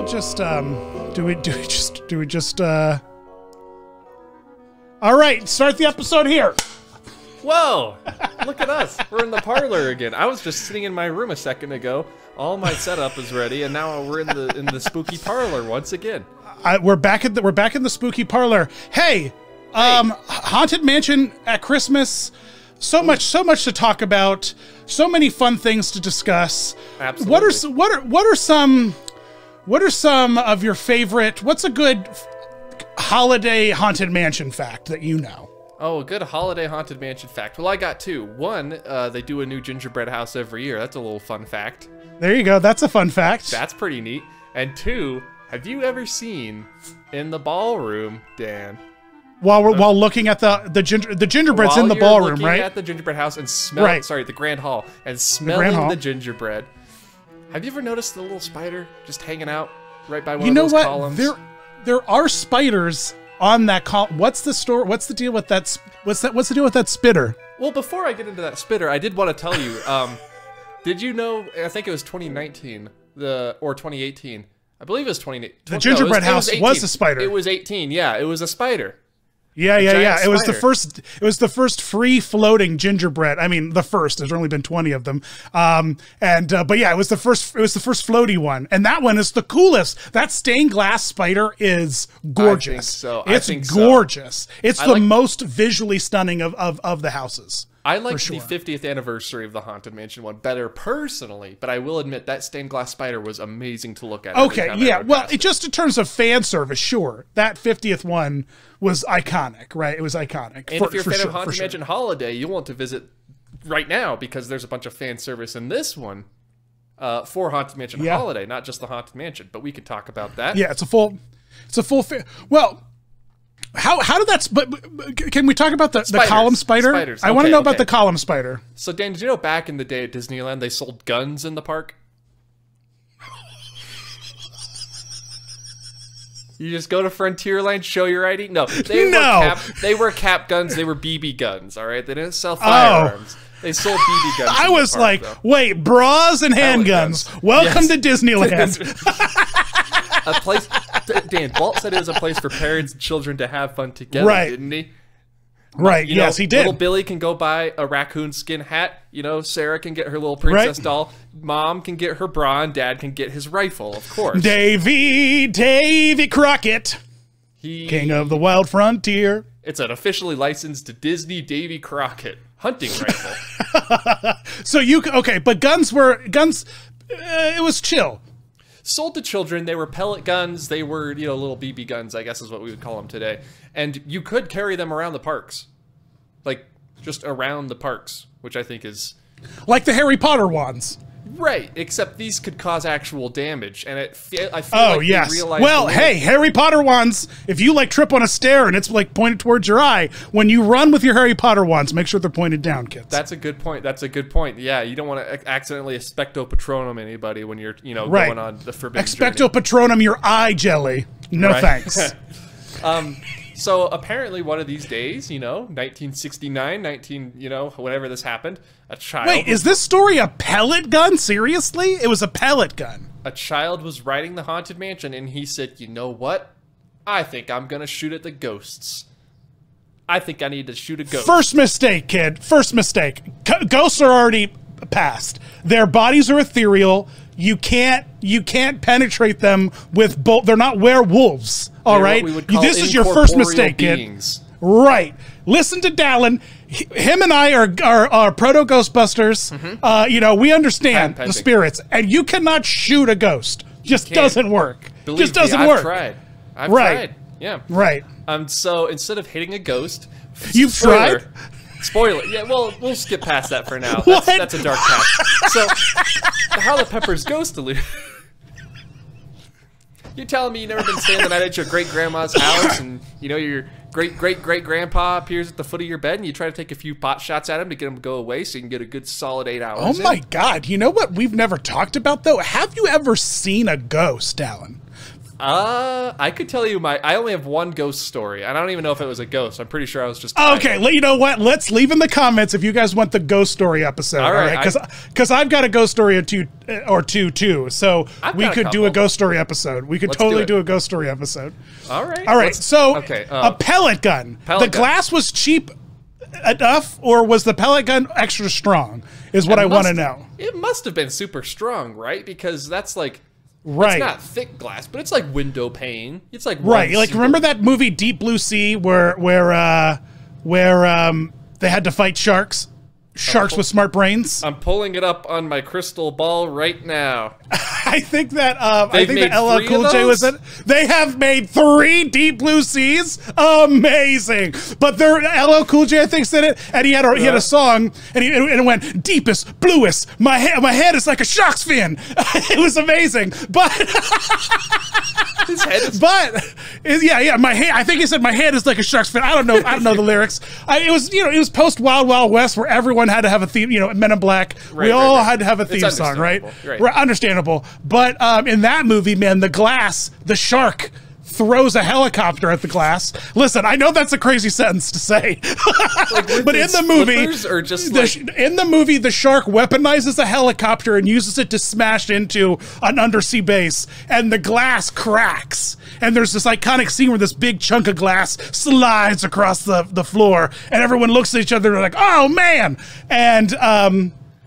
just do we just all right, start the episode here. Whoa! Look at us. We're in the parlor again. I was just sitting in my room a second ago. All my setup is ready, and now we're in the spooky parlor once again. We're back in the spooky parlor. Hey, Haunted Mansion at Christmas. So much to talk about. So many fun things to discuss. Absolutely. What are some of your favorite? What's a good holiday Haunted Mansion fact that you know? Oh, a good holiday Haunted Mansion fact. Well, I got two. One, they do a new gingerbread house every year. That's a little fun fact. There you go. That's a fun fact. That's pretty neat. And two, have you ever seen in the ballroom, Dan? While looking at the gingerbread's in the ballroom, right? At the gingerbread house and smelling, sorry, the grand hall, and smelling the gingerbread. Have you ever noticed the little spider just hanging out right by one of those columns? There are spiders on that column. What's the deal with that? What's the deal with that spitter? Well, before I get into that spitter, I did want to tell you. Did you know? I think it was 2019, or 2018. I believe it was 2018. The gingerbread house was a spider. It was 18. Yeah, it was a spider. Yeah. It was the first. It was the first free floating gingerbread. I mean, the first. There's only been 20 of them. But yeah, it was the first. It was the first floaty one, and that one is the coolest. That stained glass spider is gorgeous. I think so. It's gorgeous. It's the most visually stunning of the houses. I like the 50th anniversary of the Haunted Mansion one better personally, but I will admit that stained glass spider was amazing to look at. Okay, yeah. Well, just in terms of fan service, sure. That 50th one was iconic, right? It was iconic. And if you're a fan of Haunted Mansion Holiday, you want to visit right now because there's a bunch of fan service in this one for Haunted Mansion Holiday, not just the Haunted Mansion. But we could talk about that. Yeah, it's a full. Well. How did that? But can we talk about the column spider? Spiders. I want to know about the column spider. So Dan, did you know back in the day at Disneyland they sold guns in the park? You just go to Frontierland, show your ID. No, they were cap guns. They were BB guns. All right, they didn't sell firearms. They sold BB guns. I was like, wait, bras and handguns. Welcome to Disneyland. A place. Dan, Walt said it was a place for parents and children to have fun together, didn't he? Right, yes, he did. Little Billy can go buy a raccoon skin hat. You know, Sarah can get her little princess doll. Mom can get her bra, and Dad can get his rifle, of course. Davy Crockett, king of the wild frontier. It's an officially licensed Disney Davy Crockett hunting rifle. So but guns, it was chill. Sold to children, they were pellet guns, they were, little BB guns, I guess is what we would call them today. And you could carry them around the parks. Like, just around the parks, which I think is... Like the Harry Potter wands. Right, except these could cause actual damage, and I feel like they realized... Well, hey, Harry Potter wands, if you, trip on a stair and it's, pointed towards your eye, when you run with your Harry Potter wands, make sure they're pointed down, kids. That's a good point. Yeah, you don't want to accidentally Expecto Patronum anybody when you're, going on the forbidden Expecto Patronum your eye jelly. No thanks. So apparently one of these days, 1969, whenever this happened, a child... Wait, is this story a pellet gun? Seriously? It was a pellet gun. A child was riding the Haunted Mansion and he said, you know what? I think I'm going to shoot at the ghosts. I think I need to shoot a ghost. First mistake, kid. First mistake. Ghosts are already past. Their bodies are ethereal. You can't penetrate them with they're not werewolves. All right, this is your first mistake, beings. Kid. Right. Listen to Dallin. Him and I are proto Ghostbusters. We understand the spirits, and you cannot shoot a ghost. Just doesn't work. Just doesn't work. I've tried. Yeah. Right. So instead of hitting a ghost, you've tried. Spoiler. Yeah, well, we'll skip past that for now. That's a dark patch. So, how the Peppers ghost illusion. You're telling me you've never been staying the night at your great-grandma's house and, your great-great-great-grandpa appears at the foot of your bed and you try to take a few pot shots at him to get him to go away so you can get a good solid 8 hours Oh my God. You know what we've never talked about, though? Have you ever seen a ghost, Alan? I could tell you I only have one ghost story. I don't even know if it was a ghost. I'm pretty sure I was just okay. You know what? Let's leave in the comments if you guys want the ghost story episode. All right, because I've got a ghost story or two too. So we could do a ghost story episode. We could totally do a ghost story episode. All right. All right. So a pellet gun. The glass was cheap enough, or was the pellet gun extra strong? Is what I want to know. It must have been super strong, right? Because that's like. Right. It's not thick glass, but it's like window pane. It's like like remember that movie Deep Blue Sea where they had to fight sharks with smart brains? I'm pulling it up on my crystal ball right now. I think that LL Cool J was in. They have made 3 Deep Blue Seas. Amazing. But LL Cool J I think said it, and he had a song, and it went deepest, bluest. My head is like a shark's fin. It was amazing. But his head is. But yeah. My head. I think he said my head is like a shark's fin. I don't know the lyrics. It was post Wild Wild West where everyone had to have a theme. Men in Black. We all had to have a theme song, right? Understandable. But in that movie, man, the shark throws a helicopter at the glass. Listen, I know that's a crazy sentence to say, but in the movie, the shark weaponizes a helicopter and uses it to smash into an undersea base, and the glass cracks. And there's this iconic scene where this big chunk of glass slides across the floor, and everyone looks at each other and they're like, "Oh man!" And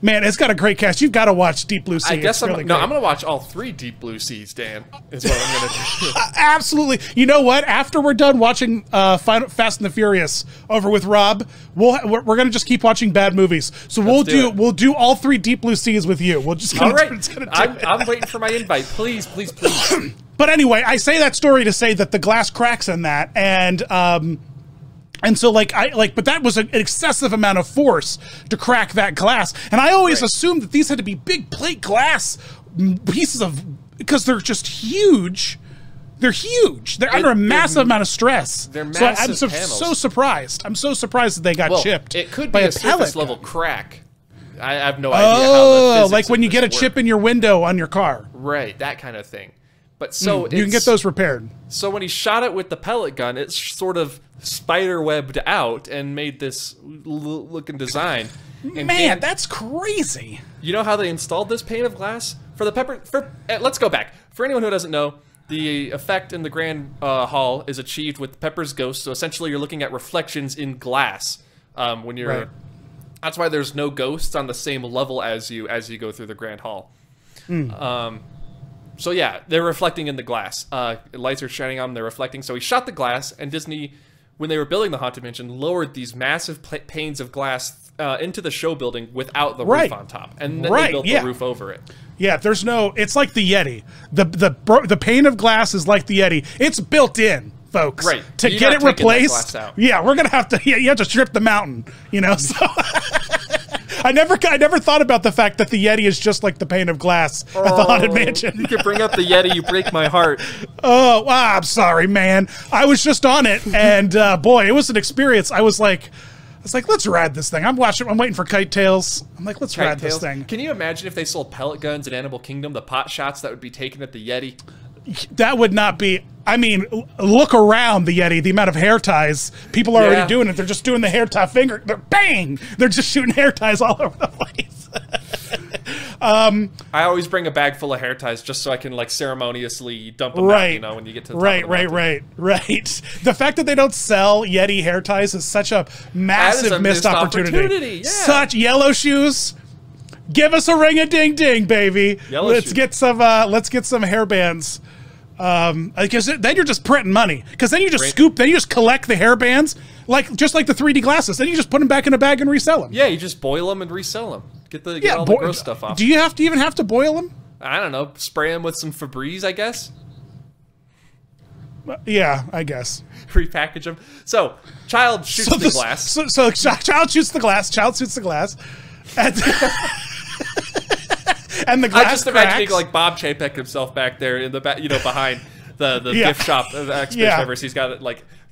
man, it's got a great cast. You've got to watch Deep Blue Sea. I guess I'm going to watch all 3 Deep Blue Seas, Dan, is what I'm going to do. Absolutely. You know what? After we're done watching Fast and the Furious over with Rob, we're going to just keep watching bad movies. So we'll do all 3 Deep Blue Seas with you. We'll just all right. I'm waiting for my invite. Please. But anyway, I say that story to say that the glass cracks in that, and so but that was an excessive amount of force to crack that glass. And I always assumed that these had to be big plate glass pieces because they're just huge. They're huge. They're under a massive amount of stress. They're massive so I'm so surprised. I'm so surprised that they got chipped. It could be a surface level crack. I have no idea how the like when you get a chip in your window on your car. Right, that kind of thing. But you can get those repaired. So when he shot it with the pellet gun, it sort of spider-webbed out and made this looking design. And man, that's crazy. You know how they installed this pane of glass? Let's go back. For anyone who doesn't know, the effect in the Grand Hall is achieved with Pepper's ghost. So essentially you're looking at reflections in glass when you're... Right. That's why there's no ghosts on the same level as you go through the Grand Hall. So yeah, they're reflecting in the glass. Lights are shining on them, they're reflecting. So he shot the glass, and Disney, when they were building the Haunted Mansion, lowered these massive panes of glass into the show building without the roof on top. And then they built the roof over it. Yeah, it's like the Yeti. The pane of glass is like the Yeti. It's built in, folks. Right. To get it replaced, yeah, we're going to have to, you have to strip the mountain, so... I never thought about the fact that the Yeti is just like the pane of glass at the Haunted Mansion. You can bring up the Yeti, you break my heart. Oh, I'm sorry, man. I was just on it, and boy, it was an experience. I was like, let's ride this thing. I'm waiting for Kite Tails. I'm like, let's ride this thing. Can you imagine if they sold pellet guns in Animal Kingdom, the pot shots that would be taken at the Yeti? That would not be... I mean, look around the Yeti, the amount of hair ties. People are already doing it. They're just doing the hair tie finger. Bang! They're just shooting hair ties all over the place. I always bring a bag full of hair ties just so I can ceremoniously dump them out, when you get to the top of the mountain. Right. The fact that they don't sell Yeti hair ties is such a massive missed opportunity. Yeah. Such Yellow Shoes. Give us a ring-a-ding-ding, baby. Let's get some hair bands. Because then you're just printing money. Because then you just then you just collect the hair bands, just like the 3D glasses. Then you just put them back in a bag and resell them. Yeah, you just boil them and resell them. Get all the gross stuff off. Do you even have to boil them? I don't know. Spray them with some Febreze, I guess. Yeah, I guess. Repackage them. So, child shoots the glass. So child shoots the glass. Child shoots the glass. And the glass I just imagining Bob Chapek himself back there in the back, behind the gift shop of Exhibition. He's got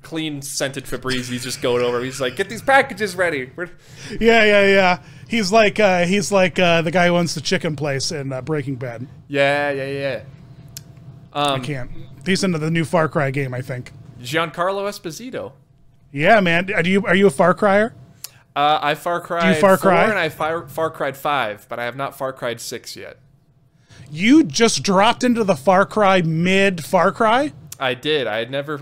clean scented Febreze. He's just going over. He's like, get these packages ready. Yeah. He's like the guy who owns the chicken place in Breaking Bad. Yeah. I can't. He's into the new Far Cry game, I think. Giancarlo Esposito. Yeah, man. Are you a Far Cryer? I Far Cried 4 and I Far Cried 5, but I have not Far Cried 6 yet. You just dropped into the Far Cry mid Far Cry? I did. I've never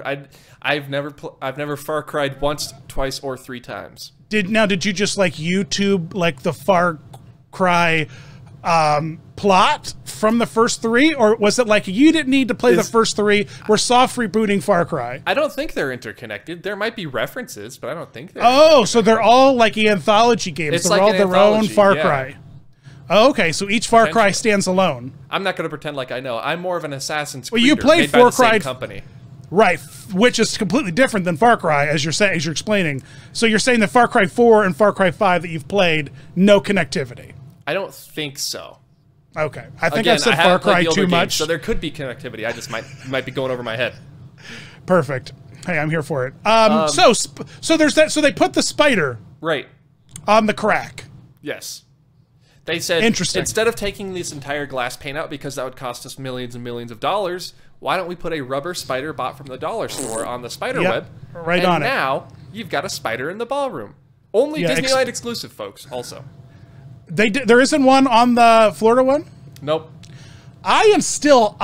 Far Cried once, twice, or 3 times. Did you just like YouTube like the Far Cry plot from the first 3, or was it like you didn't need to play the first 3? We're soft rebooting Far Cry. I don't think they're interconnected. There might be references, but I don't think they're. Oh, so they're all like anthology games. They're all their own Far Cry. Oh, okay, so each Far Cry stands alone. I'm not going to pretend like I know. I'm more of an Assassin's Creed. Well, you played Far Cry company. Right, which is completely different than Far Cry, as you're explaining. So you're saying that Far Cry 4 and Far Cry 5 that you've played, no connectivity. I don't think so. Okay, I think I've said Far Cry too much. So there could be connectivity. I just might be going over my head. Perfect. Hey, I'm here for it. So there's that. So they put the spider on the crack. Yes. They said, instead of taking this entire glass pane out because that would cost us millions and millions of dollars, why don't we put a rubber spider bought from the dollar store on the spider web? Right on it. And now you've got a spider in the ballroom. Only Disneyland exclusive, folks. Also, there isn't one on the Florida one. Nope. I am still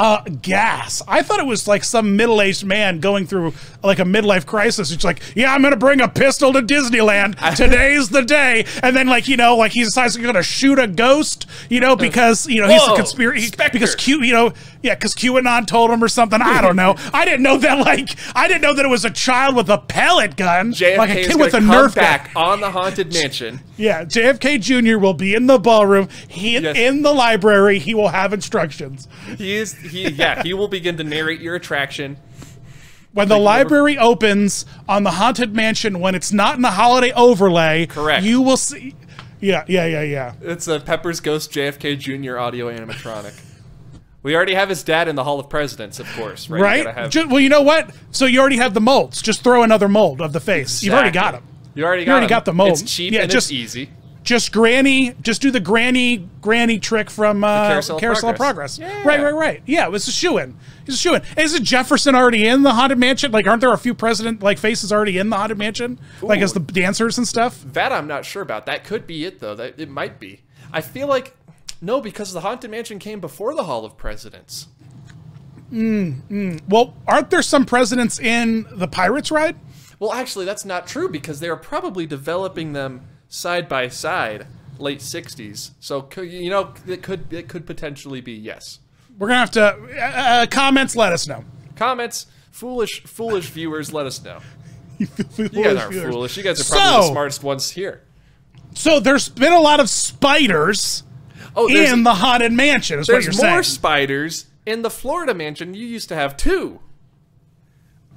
gas. I thought it was like some middle-aged man going through like a midlife crisis. It's like, yeah, I'm going to bring a pistol to Disneyland. Today's the day. And then like, he decides he's going to shoot a ghost, because, he's a conspiracy. Because because QAnon told him or something. I don't know. I didn't know that it was a child with a pellet gun. JFK like a kid with a Nerf gun. On the Haunted Mansion. Yeah, JFK Jr. will be in the ballroom. In the library. He will have instructions. He will begin to narrate your attraction. When the library opens on the Haunted Mansion, when it's not in the holiday overlay, correct, you will see. Yeah. It's a Pepper's Ghost JFK Jr. audio animatronic. We already have his dad in the Hall of Presidents, of course, right? Well, you know what? So you already have the molds. Just throw another mold of the face. Exactly. You've already got him. You already got the mold. It's cheap and it's easy. Just do the granny trick from Carousel of Progress. Yeah. Right. Yeah, it was a shoo-in. He's a shoo-in. Isn't Jefferson already in the Haunted Mansion? Like, aren't there a few president faces already in the Haunted Mansion? Ooh, like as the dancers and stuff? That I'm not sure about. That could be it though. It might be. I feel like no, because the Haunted Mansion came before the Hall of Presidents. Well, aren't there some presidents in the Pirates ride? Well, actually, that's not true because they are probably developing them side by side, late 60s. So, it could potentially be yes. We're going to have to, comments, let us know. Comments, foolish viewers, let us know. You guys aren't foolish. You guys are probably the smartest ones here. So, there's been a lot of spiders in the Haunted Mansion, is what you're saying. There's more spiders in the Florida Mansion. You used to have 2.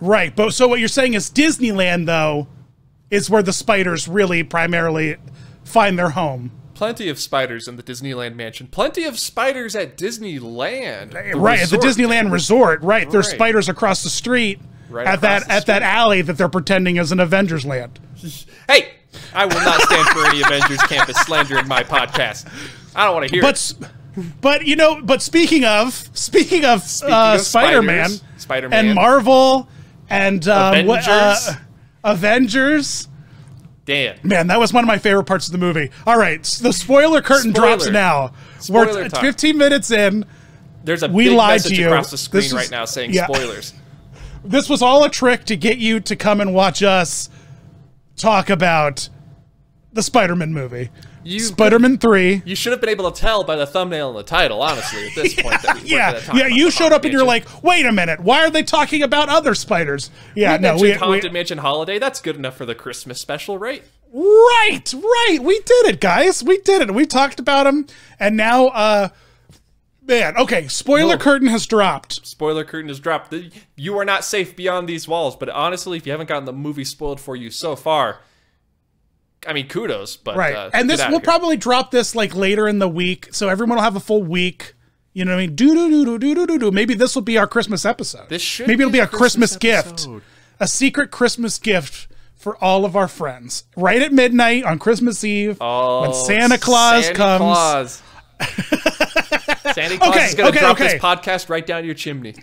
Right, but so what you're saying is Disneyland, though, is where the spiders really primarily find their home. Plenty of spiders in the Disneyland Mansion. Plenty of spiders at Disneyland. Right, at the Disneyland Resort. Right, there's spiders across the street at that alley that they're pretending is an Avengers land. Hey, I will not stand for any Avengers campus slander in my podcast. I don't want to hear it. But speaking of Spider-Man, and Marvel and Avengers. Damn. Man, that was one of my favorite parts of the movie. All right, the spoiler curtain drops now. We're 15 minutes in. There's a big message across the screen right now saying spoilers. This was all a trick to get you to come and watch us talk about the Spider-Man movie. Spider-Man 3. You should have been able to tell by the thumbnail and the title, honestly, at this point. You showed up and you're like, wait a minute, why are they talking about other spiders? Yeah, we Haunted Mansion Holiday. That's good enough for the Christmas special, right? Right. We did it, guys. We did it. We talked about them, and now, man, okay, spoiler curtain has dropped. Spoiler curtain has dropped. You are not safe beyond these walls, but honestly, if you haven't gotten the movie spoiled for you so far, I mean, kudos, but and this we'll probably drop this like later in the week, so everyone will have a full week. You know what I mean? Do. Maybe this will be our Christmas episode. Maybe it'll be a Christmas gift, a secret Christmas gift for all of our friends, right at midnight on Christmas Eve when Santa Claus comes. Santa Claus is going to drop this podcast right down your chimney.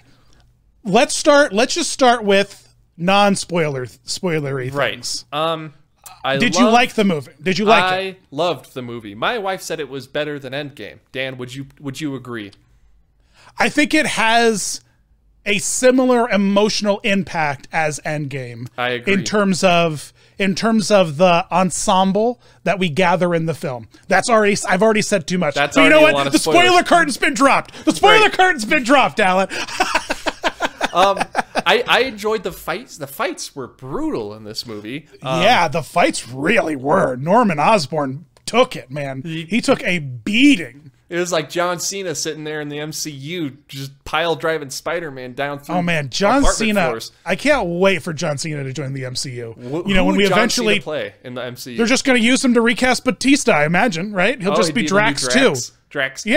let's just start with spoilery things. Right. Did you like the movie? Did you like it? I loved the movie. My wife said it was better than Endgame. Dan, would you agree? I think it has a similar emotional impact as Endgame. I agree. In terms of the ensemble that we gather in the film. I've already said too much. That's but you know already a what? lot of The spoilers. spoiler curtain's been dropped. The spoiler curtain's been dropped, Alan. I enjoyed the fights. The fights were brutal in this movie. Yeah, the fights really were. Norman Osborn took it, man. He took a beating. It was like John Cena sitting there in the MCU, just pile driving Spider-Man down through. Oh man, John Cena! Floors. I can't wait for John Cena to join the MCU. When we eventually play in the MCU, they're just going to use him to recast Batista. I imagine, right? He'll just be Drax too. Drax 2.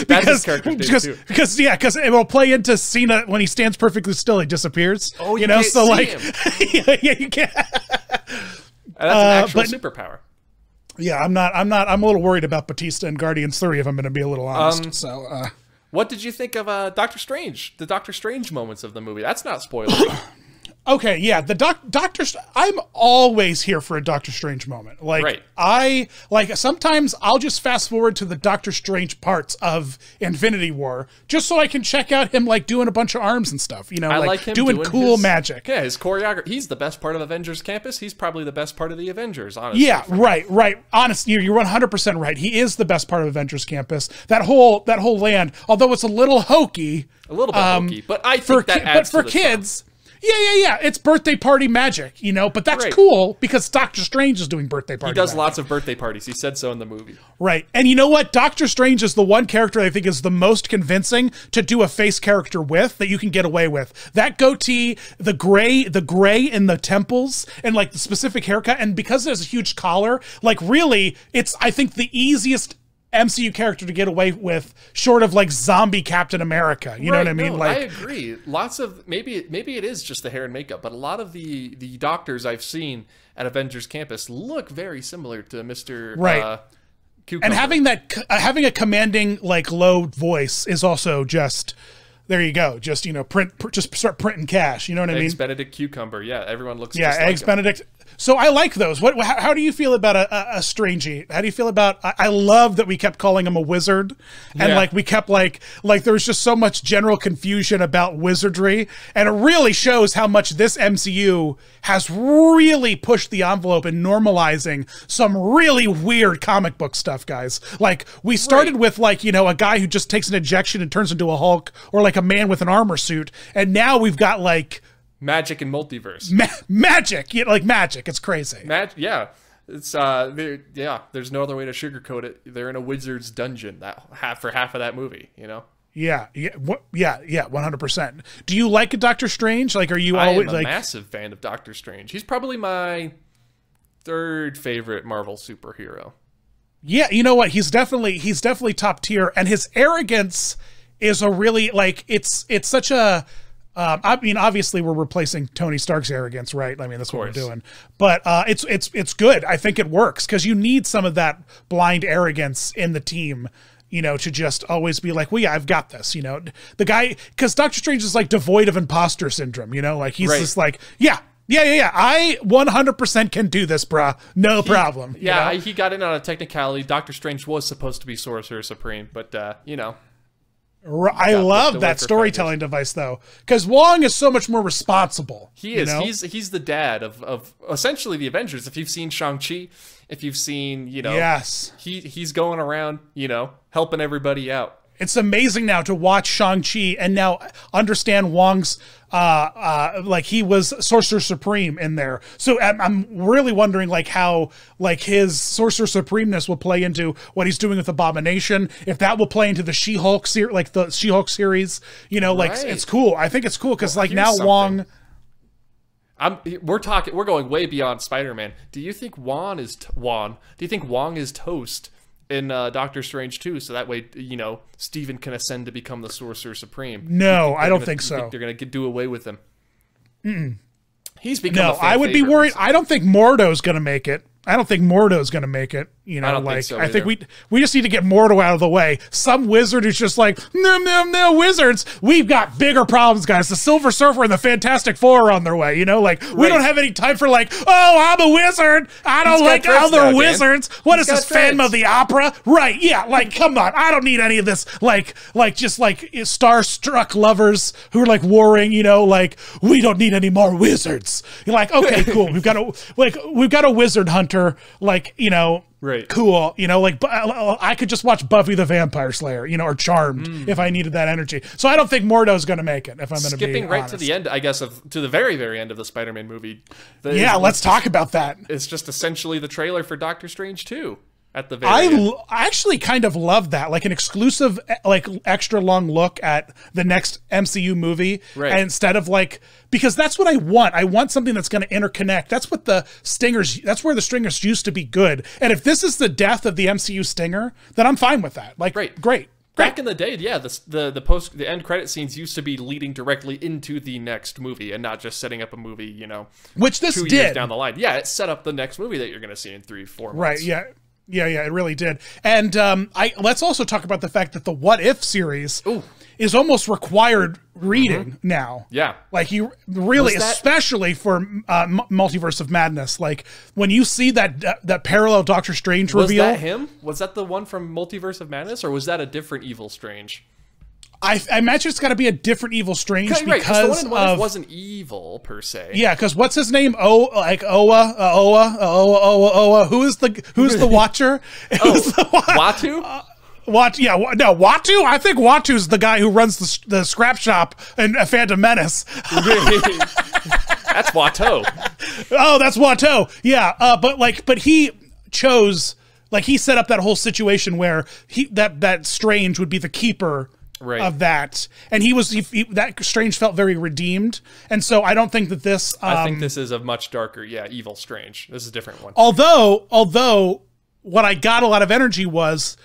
That's his character too. Because it will play into Cena when he stands perfectly still. He disappears. Oh, you can't see him. Yeah, you can't. That's an actual superpower. Yeah, I'm a little worried about Batista and Guardians 3, if I'm going to be a little honest. What did you think of Doctor Strange? The Doctor Strange moments of the movie. That's not spoilery. Okay, yeah, the Doctor. I'm always here for a Doctor Strange moment. Like sometimes I'll just fast forward to the Doctor Strange parts of Infinity War just so I can check out him like doing a bunch of arms and stuff. You know, like him doing cool magic. Yeah, his choreography. He's the best part of Avengers Campus. He's probably the best part of the Avengers. Honestly. Yeah, right. Honestly, you're 100% right. He is the best part of Avengers Campus. That whole land, although it's a little hokey. A little bit hokey, but I think that adds for to the kids. Yeah. It's birthday party magic, you know, but that's cool because Doctor Strange is doing birthday party. He does magic. lots of birthday parties. He said so in the movie. Right. And you know what? Doctor Strange is the one character I think is the most convincing to do a face character with that you can get away with. That goatee, the gray in the temples and like the specific haircut. And because there's a huge collar, like really it's, I think the easiest MCU character to get away with, short of like zombie Captain America. You know what I mean? Like, I agree. Lots of maybe it is just the hair and makeup, but a lot of the doctors I've seen at Avengers Campus look very similar to Mr. Cucumber. And having a commanding like low voice is also just. There you go. Just, you know, just start printing cash. You know what I mean? Eggs Benedict Cucumber. Yeah, everyone looks. Yeah, just like Eggs Benedict. So I like those. How do you feel about a Strangey? How do you feel about? I love that we kept calling him a wizard, and like we kept like there was just so much general confusion about wizardry, and it really shows how much this MCU has really pushed the envelope in normalizing some really weird comic book stuff, guys. Like we started with like, you know, a guy who just takes an injection and turns into a Hulk, or like a man with an armor suit, and now we've got like. Magic and multiverse. Magic, like magic. It's crazy. Yeah, it's there's no other way to sugarcoat it. They're in a wizard's dungeon for half of that movie. You know. Yeah, 100%. Do you like a Doctor Strange? Like, are you always like a massive fan of Doctor Strange? He's probably my third favorite Marvel superhero. Yeah, you know what? He's definitely top tier, and his arrogance is a really like it's such a. I mean, obviously, we're replacing Tony Stark's arrogance, right? I mean, that's what we're doing. But it's good. I think it works because you need some of that blind arrogance in the team, you know, to just always be like, well, yeah, I've got this, you know. The guy, because Doctor Strange is like devoid of imposter syndrome, you know, like he's just like, yeah. I 100% can do this, bruh. No problem. Yeah, you know? He got in on a technicality. Doctor Strange was supposed to be Sorcerer Supreme, but you know. I love that storytelling device though, because Wong is so much more responsible. He is. You know? He's the dad of essentially the Avengers. If you've seen Shang-Chi, if you've seen, you know, he's going around, you know, helping everybody out. It's amazing now to watch Shang-Chi and now understand Wong's, like he was Sorcerer Supreme in there. So I'm really wondering like how like his Sorcerer Supremeness will play into what he's doing with Abomination. If that will play into the She-Hulk series, like the She-Hulk series, you know, like it's cool. I think it's cool because like now Wong. We're going way beyond Spider-Man. Do you think Wong is toast in Doctor Strange 2, so that way, you know, Stephen can ascend to become the Sorcerer Supreme? No, I don't think so. Think they're going to do away with him? He's become I would be worried. I don't think Mordo's going to make it. You You know, I don't think so I think we just need to get Mordo out of the way. Some wizard who's just like, no, wizards. We've got bigger problems, guys. The Silver Surfer and the Fantastic Four are on their way. You know, like we don't have any time for like, oh, I'm a wizard. I don't like other wizards. What is this, Phantom of the Opera? Right? Yeah. Like, come on. I don't need any of this. Like just like starstruck lovers who are like warring. You know, like we don't need any more wizards. You're like, okay, cool. We've got a wizard hunter. Like, you know. Right. Cool. You know, like I could just watch Buffy the Vampire Slayer, you know, or Charmed if I needed that energy. So I don't think Mordo's going to make it, if I'm going to be skipping right honest. to the end, I guess, to the very, very end of the Spider-Man movie. Let's talk about that. It's just essentially the trailer for Doctor Strange 2 at the very end. I actually kind of love that, like an exclusive, like extra long look at the next MCU movie, and instead of like, because that's what I want. I want something that's going to interconnect. That's what that's where the Stingers used to be good. And if this is the death of the MCU Stinger, then I'm fine with that. Like, great. Back in the day, yeah, the end credit scenes used to be leading directly into the next movie and not just setting up a movie, you know, which this 2 years down the line. Yeah, it set up the next movie that you're going to see in 3-4 months. Right. Yeah. Yeah, it really did. And let's also talk about the fact that the What If series is almost required reading now. Yeah. Like you really, especially for Multiverse of Madness, like when you see that parallel Doctor Strange reveal. Was that him? Was that the one from Multiverse of Madness, or was that a different Evil Strange? I imagine it's got to be a different Evil Strange because the one in What If wasn't evil per se. Yeah, because what's his name? Oa. Who's the Watcher? Watu? Watu. I think Watu's the guy who runs the scrap shop in Phantom Menace. That's Watto. Oh, that's Watto. Yeah, but he chose, like, he set up that whole situation where that Strange would be the keeper. Right. Of that, and that Strange felt very redeemed, and so I don't think that this. I think this is a much darker, Evil Strange. This is a different one. Although, what I got a lot of energy was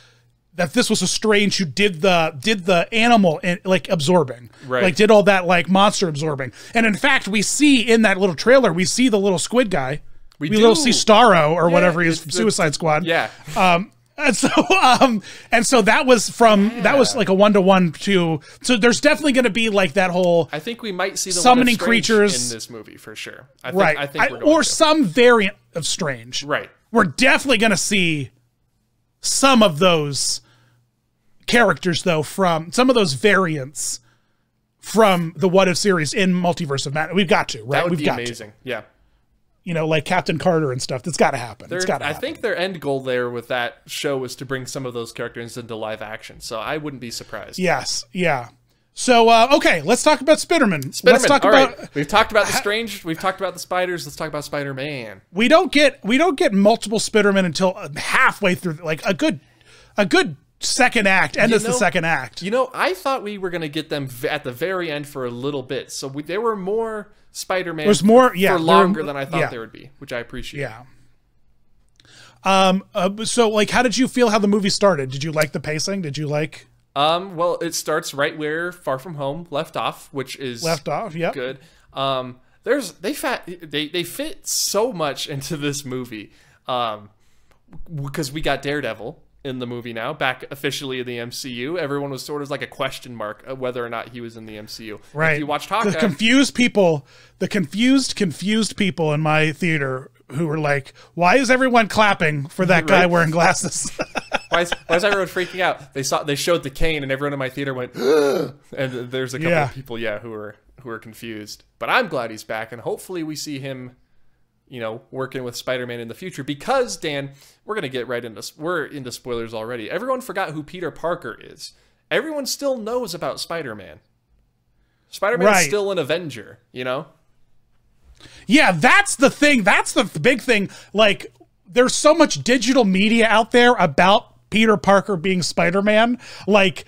that this was a Strange who did the animal like absorbing, like did all that like monster absorbing, and in fact we see in that little trailer we see the little squid guy. We see Starro or whatever he is from Suicide Squad. Yeah. And so that was that was like a 1-to-1 to. So there's definitely going to be like that whole. I think we might see the summoning creatures in this movie for sure. I think we're going or some variant of Strange. Right. We're definitely going to see some of those characters though from some of those variants from the What If series in Multiverse of Madness. We've got to, right? That would be amazing. Yeah. You know, like Captain Carter and stuff. That's got to happen. It's got to happen. I think their end goal there with that show was to bring some of those characters into live action. So I wouldn't be surprised. Yes. Yeah. So, okay, let's talk about Spider-Man. Let's talk about. Right. We've talked about the Strange. We've talked about the spiders. Let's talk about Spider-Man. We don't get multiple Spider-Man until halfway through, like a good second act. End of the second act. You know, I thought we were going to get them at the very end for a little bit. So there were more Spider-Man for longer than I thought there would be, which I appreciate. Yeah. So like, how did you feel how the movie started? Did you like the pacing? Did you like? Well, it starts right where Far From Home left off, which is good. They fit so much into this movie, because we got Daredevil in the movie now, back officially in the MCU. Everyone was sort of like a question mark of whether or not he was in the MCU. Right. If you watched Hawkeye, the confused people in my theater who were like, why is everyone clapping for that guy wearing glasses? why is everyone freaking out? They showed the cane and everyone in my theater went, and there's a couple of people, who are confused. But I'm glad he's back, and hopefully we see him, you know, working with Spider-Man in the future, because Dan, we're gonna get right into spoilers already. Everyone forgot who Peter Parker is. Everyone still knows about Spider-Man. Spider-Man is still an Avenger, you know? Yeah, that's the thing. That's the big thing. Like, there's so much digital media out there about Peter Parker being Spider-Man. Like,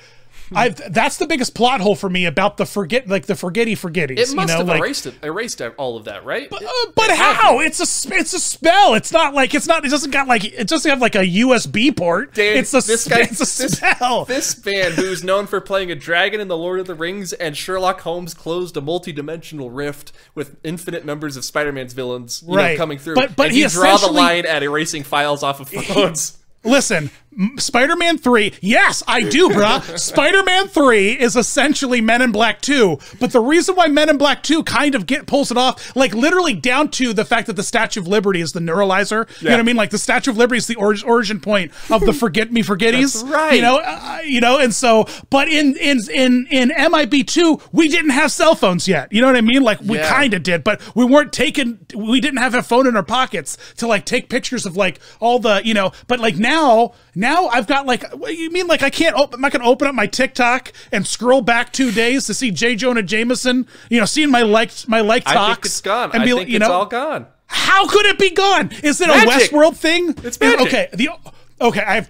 that's the biggest plot hole for me about the forgetties. It must have erased all of that, right? But how? It's a spell. It doesn't have like a USB port. Dan, it's a spell. This man who's known for playing a dragon in the Lord of the Rings and Sherlock Holmes closed a multi-dimensional rift with infinite numbers of Spider-Man's villains coming through. But he draw the line at erasing files off of phones. Listen, Spider-Man 3, yes, I do, bruh. Spider-Man 3 is essentially Men in Black 2, but the reason why Men in Black 2 kind of pulls it off, like literally down to the fact that the Statue of Liberty is the neuralizer, you know what I mean? Like the Statue of Liberty is the origin point of the Forget Me Forgetties. That's right. You know, and so, but in MIB2, we didn't have cell phones yet. You know what I mean? Like we kind of did, but we didn't have a phone in our pockets to like take pictures of like all the, you know, but like now I've got like, what do you mean? Like I'm not gonna open up my TikTok and scroll back 2 days to see J. Jonah Jameson, you know, seeing my liked talks. I think it's gone. I think it's all gone. How could it be gone? Is it magic. A Westworld thing? It's magic. Okay. I have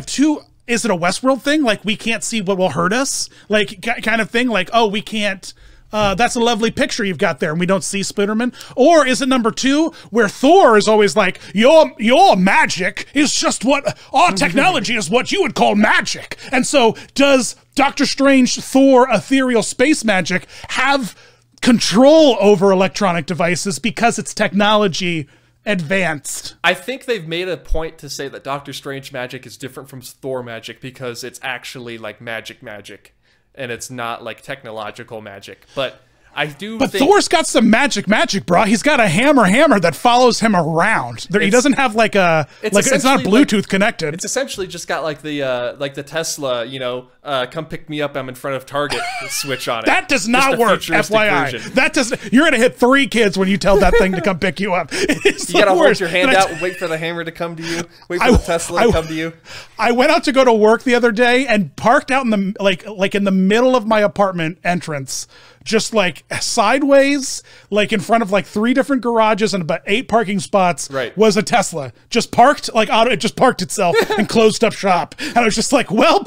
two. Is it a Westworld thing? Like we can't see what will hurt us? Like kind of thing? Like, oh, we can't. That's a lovely picture you've got there, and we don't see Spider-Man? Or is it number 2, where Thor is always like, your magic is just what, our technology is what you would call magic. And so does Doctor Strange, Thor, ethereal space magic have control over electronic devices because it's technology advanced? I think they've made a point to say that Doctor Strange magic is different from Thor magic because it's actually like magic. And it's not like technological magic, but I do. But Thor's got some magic, bro. He's got a hammer that follows him around. He doesn't have like a it's not Bluetooth connected. It's essentially just got like the Tesla, you know, come pick me up. I'm in front of Target switch on it. That does not work. FYI, version. That does. You're gonna hit 3 kids when you tell that thing to come pick you up. You gotta hold your hand out and wait for the hammer to come to you. Wait for the Tesla to come to you. I went out to go to work the other day and parked out in the like in the middle of my apartment entrance. Just like sideways, like in front of like 3 different garages and about 8 parking spots, was a Tesla. Just parked, like it just parked itself and closed up shop. And I was just like, well,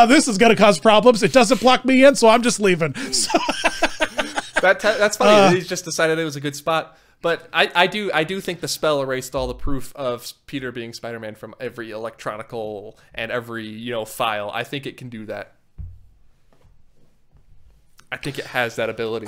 this is going to cause problems. It doesn't block me in, so I'm just leaving. So that's funny. He's just decided it was a good spot. But I do think the spell erased all the proof of Peter being Spider-Man from every electronical and every, you know, file. I think it can do that. I think it has that ability.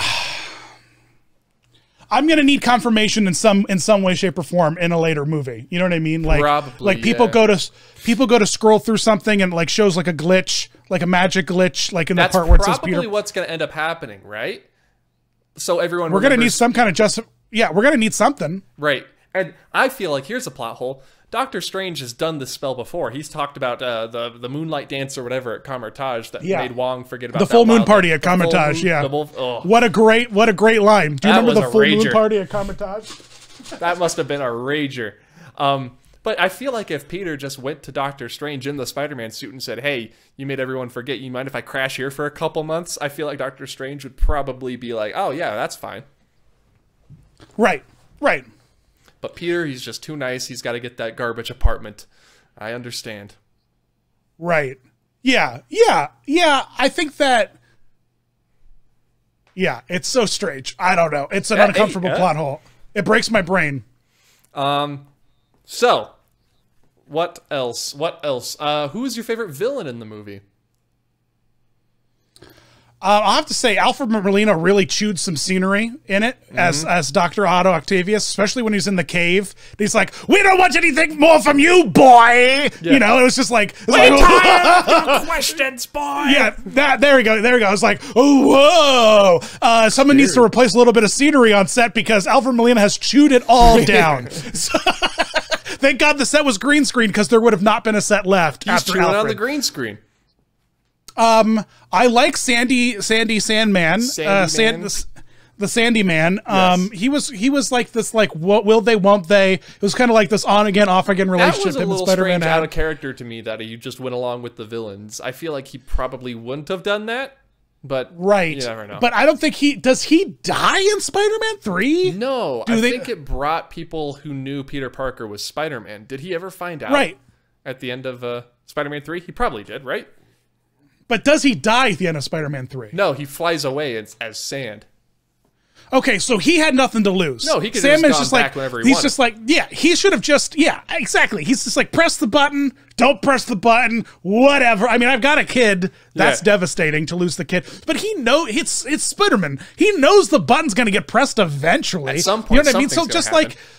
I'm gonna need confirmation in some way, shape, or form in a later movie. You know what I mean? Like, probably, people go to scroll through something and like shows like a glitch, like a magic glitch, like in the part where it says Peter. That's probably what's gonna end up happening, right? So everyone, we're gonna need some kind of we're gonna need something, right? And I feel like here's a plot hole. Doctor Strange has done this spell before. He's talked about the moonlight dance or whatever at Kamar-Taj that made Wong forget about the full moon party at Kamar-Taj. Yeah, what a great line. Do you remember the full moon party at Kamar-Taj? That must have been a rager. But I feel like if Peter just went to Doctor Strange in the Spider-Man suit and said, "Hey, you made everyone forget. You mind if I crash here for a couple months?" I feel like Doctor Strange would probably be like, "Oh yeah, that's fine." Right. But Peter, he's just too nice. He's got to get that garbage apartment. I understand. Right. Yeah. I think that. Yeah, it's so strange. I don't know. It's an uncomfortable plot hole. It breaks my brain. So, what else? Who is your favorite villain in the movie? I'll have to say Alfred Molina really chewed some scenery in it as Dr. Otto Octavius, especially when he's in the cave. He's like, "We don't want anything more from you, boy." Yeah. You know, it was just like, "We're tired of your questions, boy." Yeah, there we go. I was like, "Oh, whoa!" Someone needs to replace a little bit of scenery on set because Alfred Molina has chewed it all down. So, thank God the set was green screen because there would have not been a set left. He's after chewing Alfred on the green screen. I like Sandy Sandman, the Sandy Man. Yes. He was like this, like, what will they, won't they? It was kind of like this on again, off again relationship. That was a little strange out of character to me that he just went along with the villains. I feel like he probably wouldn't have done that, but you never know. But I don't think does he die in Spider-Man 3? No, I think it brought people who knew Peter Parker was Spider-Man. Did he ever find out? At the end of Spider-Man 3? He probably did, right? But does he die at the end of Spider-Man 3? No, he flies away as sand. Okay, so he had nothing to lose. No, he could have just gone back whenever he wanted. He's just like, yeah, he should have just, yeah, exactly. He's just like, press the button, don't press the button, whatever. I mean, I've got a kid. That's devastating to lose the kid. But it's Spider-Man. He knows the button's going to get pressed eventually. At some point, you know what I mean?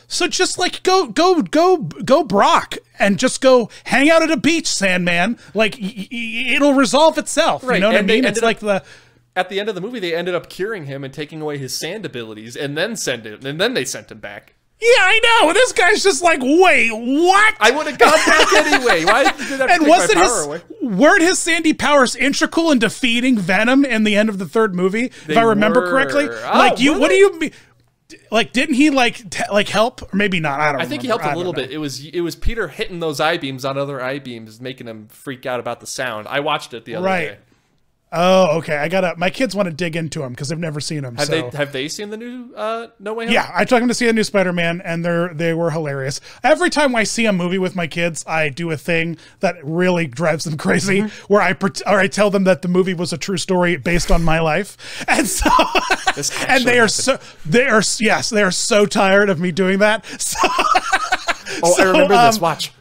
So just like go Brock and just go hang out at a beach, Sandman. Like it'll resolve itself. Right. You know what I mean? It's like at the end of the movie, they ended up curing him and taking away his sand abilities, and then they sent him back. Yeah, I know. This guy's just like, wait, what? I would have gone back anyway. Why did that take my power away? Weren't his Sandy powers integral in defeating Venom in the end of the third movie? If I remember correctly, what do you mean? Like, didn't he help? Or maybe not. I think he helped a little bit. It was Peter hitting those I-beams on other I-beams, making him freak out about the sound. I watched it the other day. Oh, okay. My kids want to dig into them because they've never seen them. Have they seen the new No Way Home? Yeah, I took them to see a new Spider-Man, and they were hilarious. Every time I see a movie with my kids, I do a thing that really drives them crazy, where I tell them that the movie was a true story based on my life, and so and they are so tired of me doing that. So, I remember this. Watch.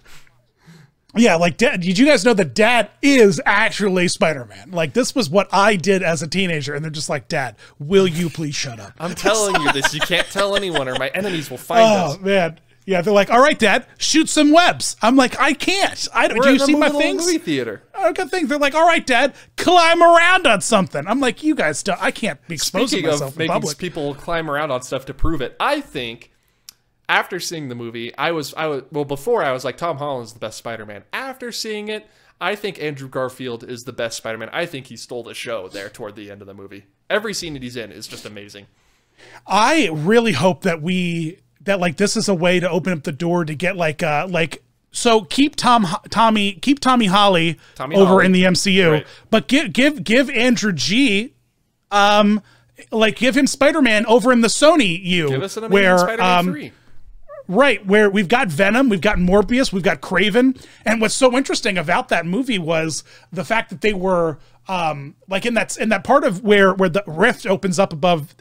Yeah, like, did you guys know that Dad is actually Spider-Man? Like, this was what I did as a teenager, and they're just like, Dad, will you please shut up? I'm telling you this. You can't tell anyone, or my enemies will find us. Oh, man. Yeah, they're like, all right, Dad, shoot some webs. I'm like, I can't. Do you see my things? Movie theater. I got things. They're like, all right, Dad, climb around on something. I'm like, you guys, I can't be exposing myself in public. Speaking of making people climb around on stuff to prove it, I think... After seeing the movie, before I was like, Tom Holland's the best Spider-Man. After seeing it, I think Andrew Garfield is the best Spider-Man. I think he stole the show there toward the end of the movie. Every scene that he's in is just amazing. I really hope that this is a way to open up the door to get so keep Tommy Holly over in the MCU, right. But give Andrew G, give him Spider-Man over in the Sony U. Give us an Amazing Spider-Man 3. Right, where we've got Venom, we've got Morbius, we've got Kraven, and what's so interesting about that movie was the fact that they were in that part of where the rift opens up above.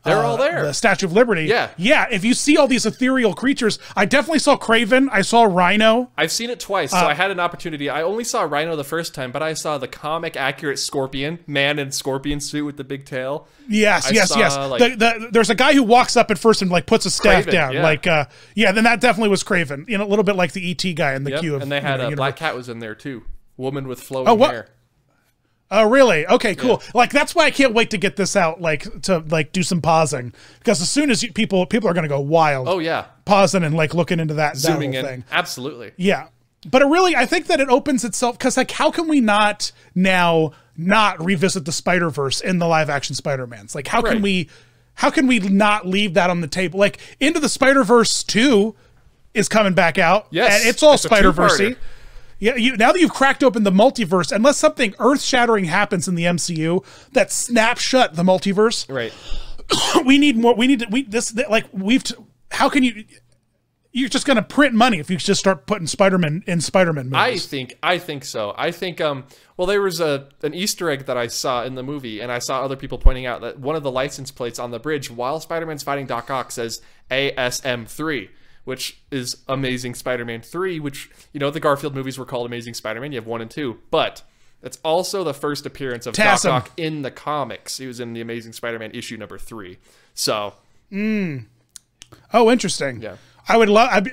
They're all there. The Statue of Liberty. Yeah. Yeah, if you see all these ethereal creatures, I definitely saw Kraven. I saw Rhino. I've seen it twice, so I had an opportunity. I only saw Rhino the first time, but I saw the comic-accurate Scorpion, man in scorpion suit with the big tail. Yes. There's a guy who walks up at first and puts a staff down. Yeah. Then that definitely was Kraven. A little bit like the E.T. guy in the queue. And they had Black Cat was in there too. Woman with flowing hair. Oh, really? Okay, cool. Yeah. That's why I can't wait to get this out, to do some pausing. Because as soon as people are going to go wild. Oh, yeah. Pausing and, looking into that Zooming whole in. thing. Absolutely. Yeah. But I think that it opens itself, because, how can we not revisit the Spider-Verse in the live-action Spider-Mans? How can we not leave that on the table? Into the Spider-Verse 2 is coming back out. Yes. And it's all Spider-Verse-y. Yeah, now that you've cracked open the multiverse, unless something earth-shattering happens in the MCU that snaps shut the multiverse, right? We need more. How can you? You're just going to print money if you just start putting Spider-Man in Spider-Man movies. I think so. I think there was an Easter egg that I saw in the movie, and I saw other people pointing out that one of the license plates on the bridge while Spider-Man's fighting Doc Ock says ASM3. Which is Amazing Spider-Man 3, which, the Garfield movies were called Amazing Spider-Man. You have 1 and 2. But that's also the first appearance of Doc Ock in the comics. He was in the Amazing Spider-Man issue number 3. So. Oh, interesting. Yeah. I would love,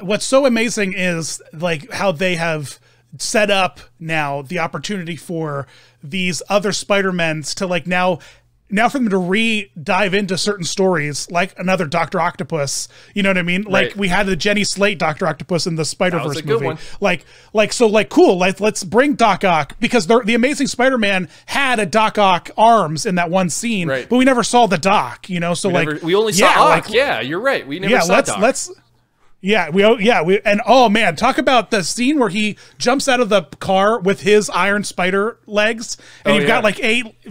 what's so amazing is, how they have set up now the opportunity for these other Spider-Mans to, now for them to dive into certain stories, like another Dr. Octopus, you know what I mean? Right. We had the Jenny Slate Dr. Octopus in the Spider-Verse movie. One. Cool. Let's bring Doc Ock, because the Amazing Spider-Man had a Doc Ock arms in that one scene, right. But we never saw the Doc, we only saw Ock. Yeah, you're right. We never saw Doc. Oh man, talk about the scene where he jumps out of the car with his Iron Spider legs, and you've got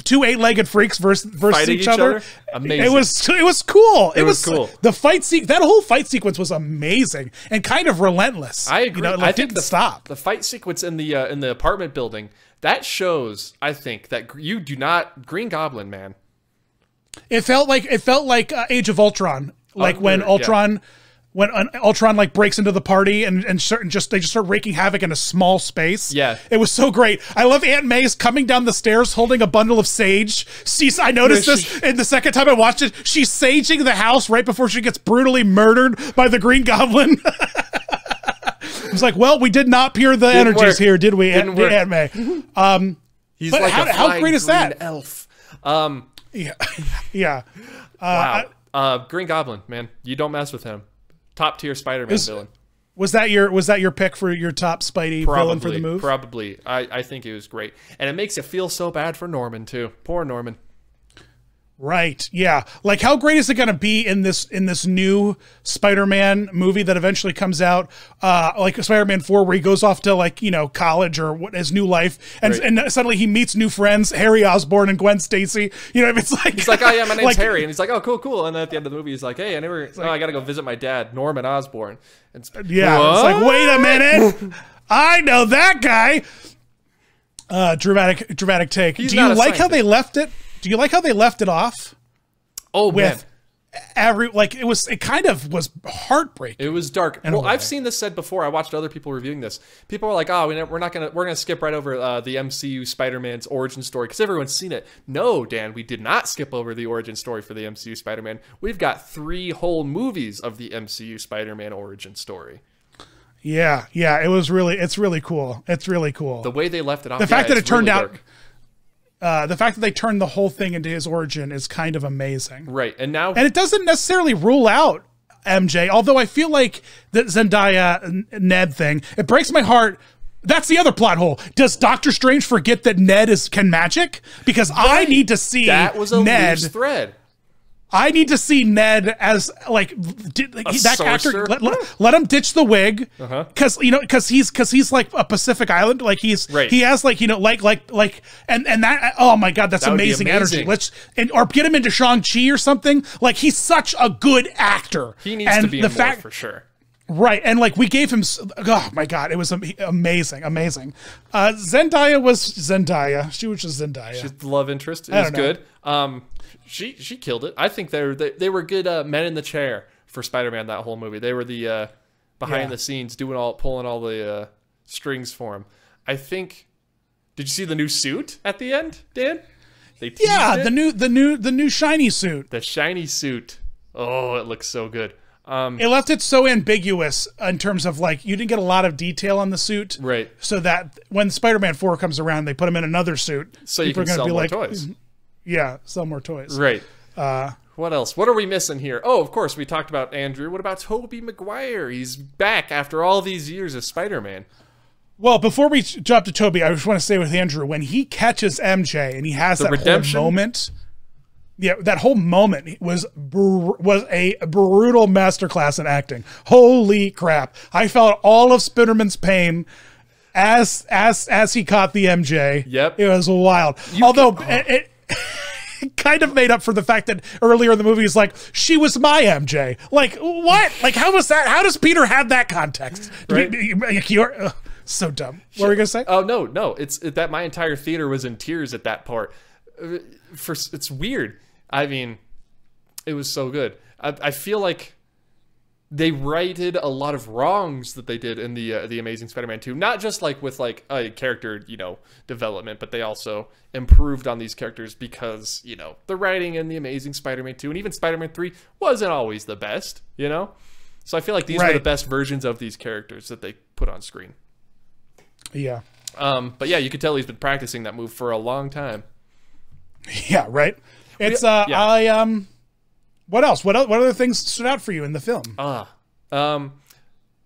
two 8-legged freaks versus each other. Amazing. It was cool. It was cool. The fight that whole fight sequence was amazing and kind of relentless. I agree. I think the fight sequence in the apartment building, that shows, I think, that you do not Green Goblin, man. It felt like Age of Ultron, like when Ultron. Yeah. When Ultron like breaks into the party and they just start wreaking havoc in a small space. Yeah, it was so great. I love Aunt May's coming down the stairs holding a bundle of sage. I noticed this in the second time I watched it. She's saging the house right before she gets brutally murdered by the Green Goblin. It's like, well, we did not peer the energies here, did we, Aunt May? He's like how great is that elf? Yeah. Wow. Green Goblin, man, you don't mess with him. Top tier Spider-Man villain. Was that your pick for your top Spidey villain for the movie? Probably. I think it was great. And it makes you feel so bad for Norman too. Poor Norman. Right. Yeah. Like, how great is it going to be in this new Spider-Man movie that eventually comes out, like Spider-Man 4, where he goes off to, like, you know, college or his new life, and suddenly he meets new friends, Harry Osborn and Gwen Stacy. You know, it's like he's like, oh yeah, my name's Harry, and he's like, oh cool. And then at the end of the movie, he's like, hey, I got to go visit my dad, Norman Osborn. It's like, wait a minute, I know that guy. Dramatic take. Do you like how they left it? Do you like how they left it off? Oh, with it kind of was heartbreaking. It was dark. Well, I've seen this said before. I watched other people reviewing this. People are like, "Oh, we're gonna skip right over the MCU Spider-Man's origin story because everyone's seen it." No, Dan, we did not skip over the origin story for the MCU Spider-Man. We've got 3 whole movies of the MCU Spider-Man origin story. Yeah, it's really cool. It's really cool. The way they left it off. The fact that it turned out. The fact that they turned the whole thing into his origin is kind of amazing. Right. And it doesn't necessarily rule out MJ, although I feel like the Zendaya Ned thing, it breaks my heart. That's the other plot hole. Does Doctor Strange forget that Ned can magic? Because I need to see that was a loose thread. I need to see Ned as that actor. Let him ditch the wig, because he's like a Pacific Island. Like he has like and that. Oh my God, that's amazing energy. Or get him into Shang-Chi or something. Like, he's such a good actor. He needs to be in more for sure. Right, and like we gave him. Oh my God, it was amazing. Zendaya was Zendaya. She was just Zendaya. She's the love interest. It was good. She killed it. I think they were good men in the chair for Spider-Man, that whole movie. They were the behind the scenes pulling all the strings for him. I think. Did you see the new suit at the end, Dan? The new shiny suit. The shiny suit. Oh, it looks so good. It left it so ambiguous in terms of, like, you didn't get a lot of detail on the suit, right? So that when Spider-Man 4 comes around, they put him in another suit. So you can sell more toys. Yeah, sell more toys. Right. What else? What are we missing here? Oh, of course, we talked about Andrew. What about Tobey Maguire? He's back after all these years as Spider-Man. Well, before we jump to Tobey, I just want to say with Andrew, when he catches MJ and he has that redemption whole moment. Yeah, that whole moment was a brutal masterclass in acting. Holy crap. I felt all of Spider-Man's pain as he caught the MJ. Yep. It was wild. Although it kind of made up for the fact that earlier in the movie he's like, she was my MJ. Like, what? Like, how was that? How does Peter have that context? Right? You're so dumb. What were you going to say? Oh, no. It's that my entire theater was in tears at that part. It's weird. I mean, it was so good. I feel like they righted a lot of wrongs that they did in the Amazing Spider-Man 2. Not just like with like a character, development, but they also improved on these characters because, the writing in the Amazing Spider-Man 2 and even Spider-Man 3 wasn't always the best, So I feel like these were the best versions of these characters that they put on screen. Yeah. But yeah, you could tell he's been practicing that move for a long time. Yeah, right. It's what else? What other things stood out for you in the film?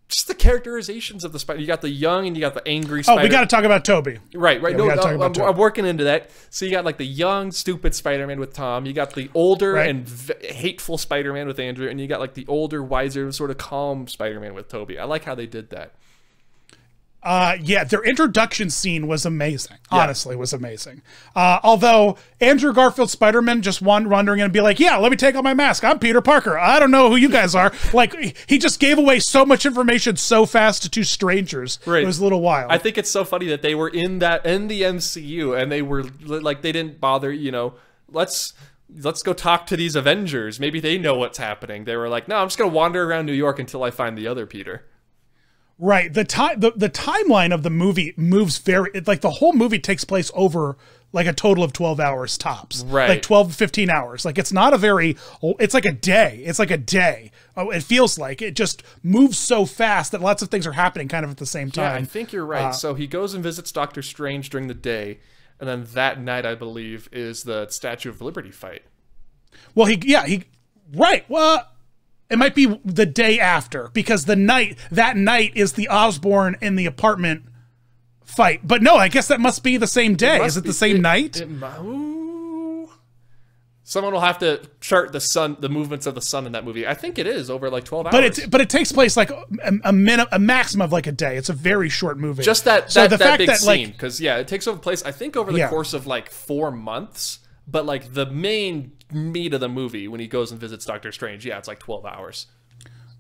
Just the characterizations of the Spider. You got the young and you got the angry Spider. Oh, we got to talk about Tobey. Right. Yeah, I'm working into that. So you got like the young, stupid Spider-Man with Tom. You got the older and hateful Spider-Man with Andrew, and you got like the older, wiser, sort of calm Spider-Man with Tobey. I like how they did that. Yeah, their introduction scene was amazing. Honestly, was amazing. Although Andrew Garfield's Spider-Man just wandering in and be like, yeah, let me take off my mask. I'm Peter Parker. I don't know who you guys are. Like, he just gave away so much information so fast to two strangers. Right. It was a little wild. I think it's so funny that they were in the MCU and they were like, they didn't bother, you know, let's go talk to these Avengers. Maybe they know what's happening. They were like, no, I'm just going to wander around New York until I find the other Peter. Right. The timeline of the movie moves like the whole movie takes place over like a total of 12 hours tops. Right. Like 12 to 15 hours. Like it's not it's like a day. It's like a day. Oh, it feels like it just moves so fast that lots of things are happening kind of at the same time. Yeah, I think you're right. So he goes and visits Doctor Strange during the day. And then that night, I believe, is the Statue of Liberty fight. Well, right. Well, it might be the day after because that night is the Osborn in the apartment fight. But no, I guess that must be the same day. Is it the same night? Someone will have to chart the movements of the sun in that movie. I think it is over like 12 hours. But it takes place like a maximum of like a day. It's a very short movie. Just that big scene, because it takes place I think over the course of like 4 months. But like the main meat of the movie when he goes and visits Doctor Strange, it's like 12 hours.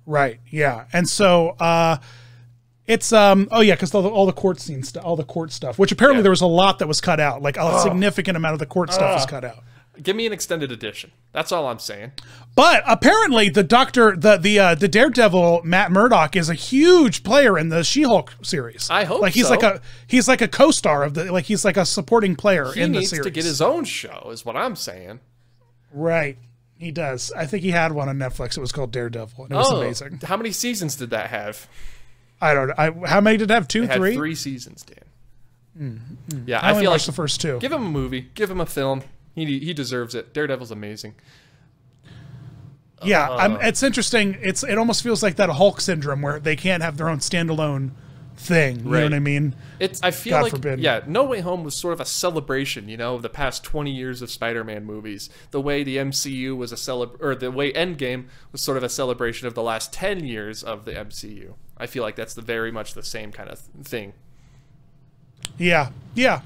Right. Yeah. And so it's because all the court scenes, all the court stuff, which apparently there was a lot that was cut out. Like a significant amount of the court stuff was cut out. Give me an extended edition. That's all I'm saying. But apparently the Daredevil Matt Murdock is a huge player in the She-Hulk series. I hope he's like a co-star of he's like a supporting player in the series. He needs to get his own show is what I'm saying. Right. He does. I think he had one on Netflix. It was called Daredevil and it was amazing. How many seasons did that have? I don't know. How many did it have? 2, 3? 3 seasons, Dan. Yeah, I feel like the first 2. Give him a movie. Give him a film. He deserves it. Daredevil's amazing. Yeah, it's interesting. It almost feels like that Hulk syndrome where they can't have their own standalone thing. You know what I mean? I feel God forbid. No Way Home was sort of a celebration, of the past 20 years of Spider-Man movies. The way the MCU was the way Endgame was sort of a celebration of the last 10 years of the MCU. I feel like that's very much the same kind of thing. Yeah. Yeah.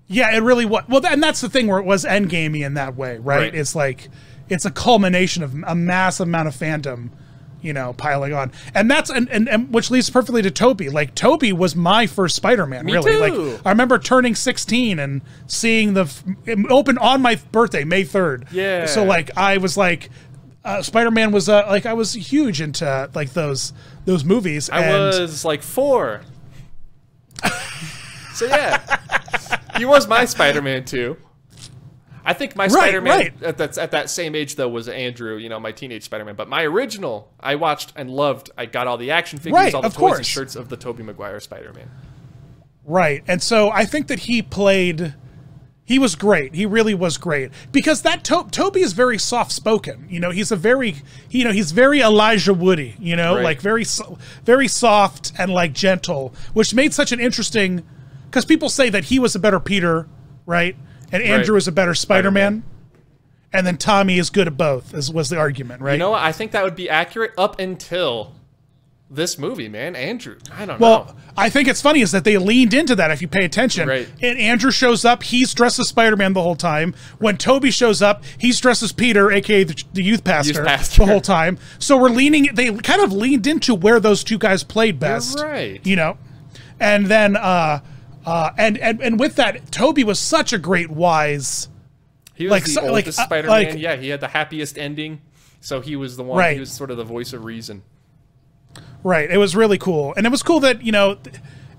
Yeah, it really was. Well, and that's the thing where it was Endgame-y in that way, right? It's like, it's a culmination of a massive amount of fandom, piling on. And that's, and which leads perfectly to Tobey. Like, Tobey was my first Spider-Man, really. Too. Like, I remember turning 16 and seeing it open on my birthday, May 3rd. Yeah. So, like, I was like, Spider-Man was, I was huge into, like, those movies. I was, like, 4. So, yeah. He was my Spider-Man too. I think my Spider-Man at that same age though was Andrew, my teenage Spider-Man. But my original, I watched and loved. I got all the action figures, all the toys and shirts of the Tobey Maguire Spider-Man. Right, and so I think that he was great. He really was great because that Tobey is very soft-spoken. He's he's very Elijah Woody. Like very soft and like gentle, which made such an interesting. Because people say that he was a better Peter, right? And Andrew is a better Spider-Man. And then Tommy is good at both, was the argument, right? You know what? I think that would be accurate up until this movie, man. Andrew, I don't know. Well, I think it's funny is that they leaned into that if you pay attention. Right. And Andrew shows up, he's dressed as Spider-Man the whole time. When Tobey shows up, he's dressed as Peter, a.k.a. the youth pastor, the whole time. So they kind of leaned into where those two guys played best. You're right. And then... and with that, Tobey was such a great wise. He was the oldest Spider-Man. He had the happiest ending, so he was the one. Right. He was sort of the voice of reason. Right. It was really cool, and it was cool that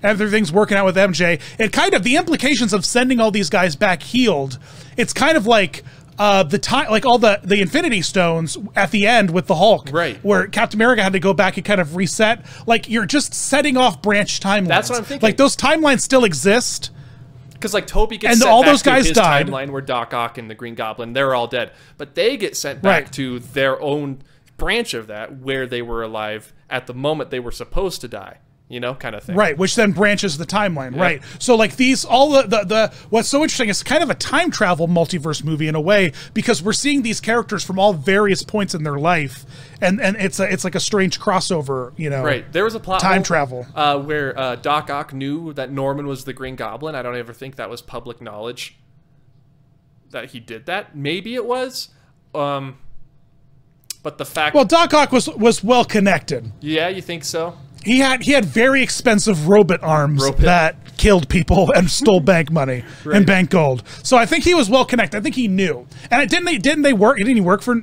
everything's working out with MJ. And kind of the implications of sending all these guys back healed. It's kind of like. The time, like all the Infinity Stones at the end with the Hulk, right? Where Captain America had to go back and kind of reset. Like you're just setting off branch timelines. That's what I'm thinking. Like those timelines still exist. Because like Tobey gets sent back to his timeline where Doc Ock and the Green Goblin, they're all dead, but they get sent back to their own branch of that where they were alive at the moment they were supposed to die. you know, kind of thing. Right, which then branches the timeline, right? So like these, all the what's so interesting is kind of a time travel multiverse movie in a way, because we're seeing these characters from all various points in their life, and it's like a strange crossover, you know. Right, there was a plot time travel where Doc Ock knew that Norman was the Green Goblin. I don't ever think that was public knowledge that he did that. Maybe it was, but the fact. Well, Doc Ock was well connected. Yeah, you think so? He had very expensive robot arms that killed people and stole bank money and bank gold. So I think he was well connected. I think he knew. And didn't he work for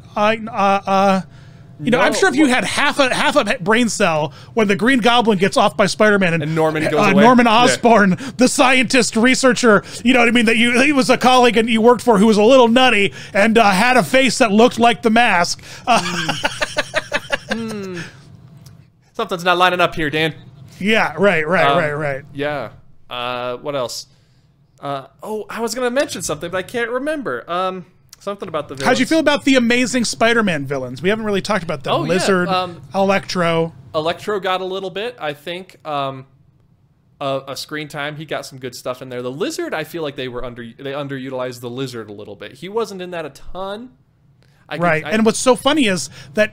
you know, I'm sure if you had half a brain cell when the Green Goblin gets off by Spider-Man and Norman goes away. Norman Osborn, the scientist researcher, you know what I mean, that he was a colleague and you worked for who was a little nutty and had a face that looked like the Mask. Something's not lining up here, Dan. Yeah, right. Yeah. What else? Oh, I was gonna mention something, but I can't remember. Something about the villains. How'd you feel about the Amazing Spider-Man villains? We haven't really talked about them. Lizard, Electro. Electro got a little bit, I think. A screen time. He got some good stuff in there. The Lizard, I feel like they underutilized the Lizard a little bit. He wasn't in that a ton. And what's so funny is that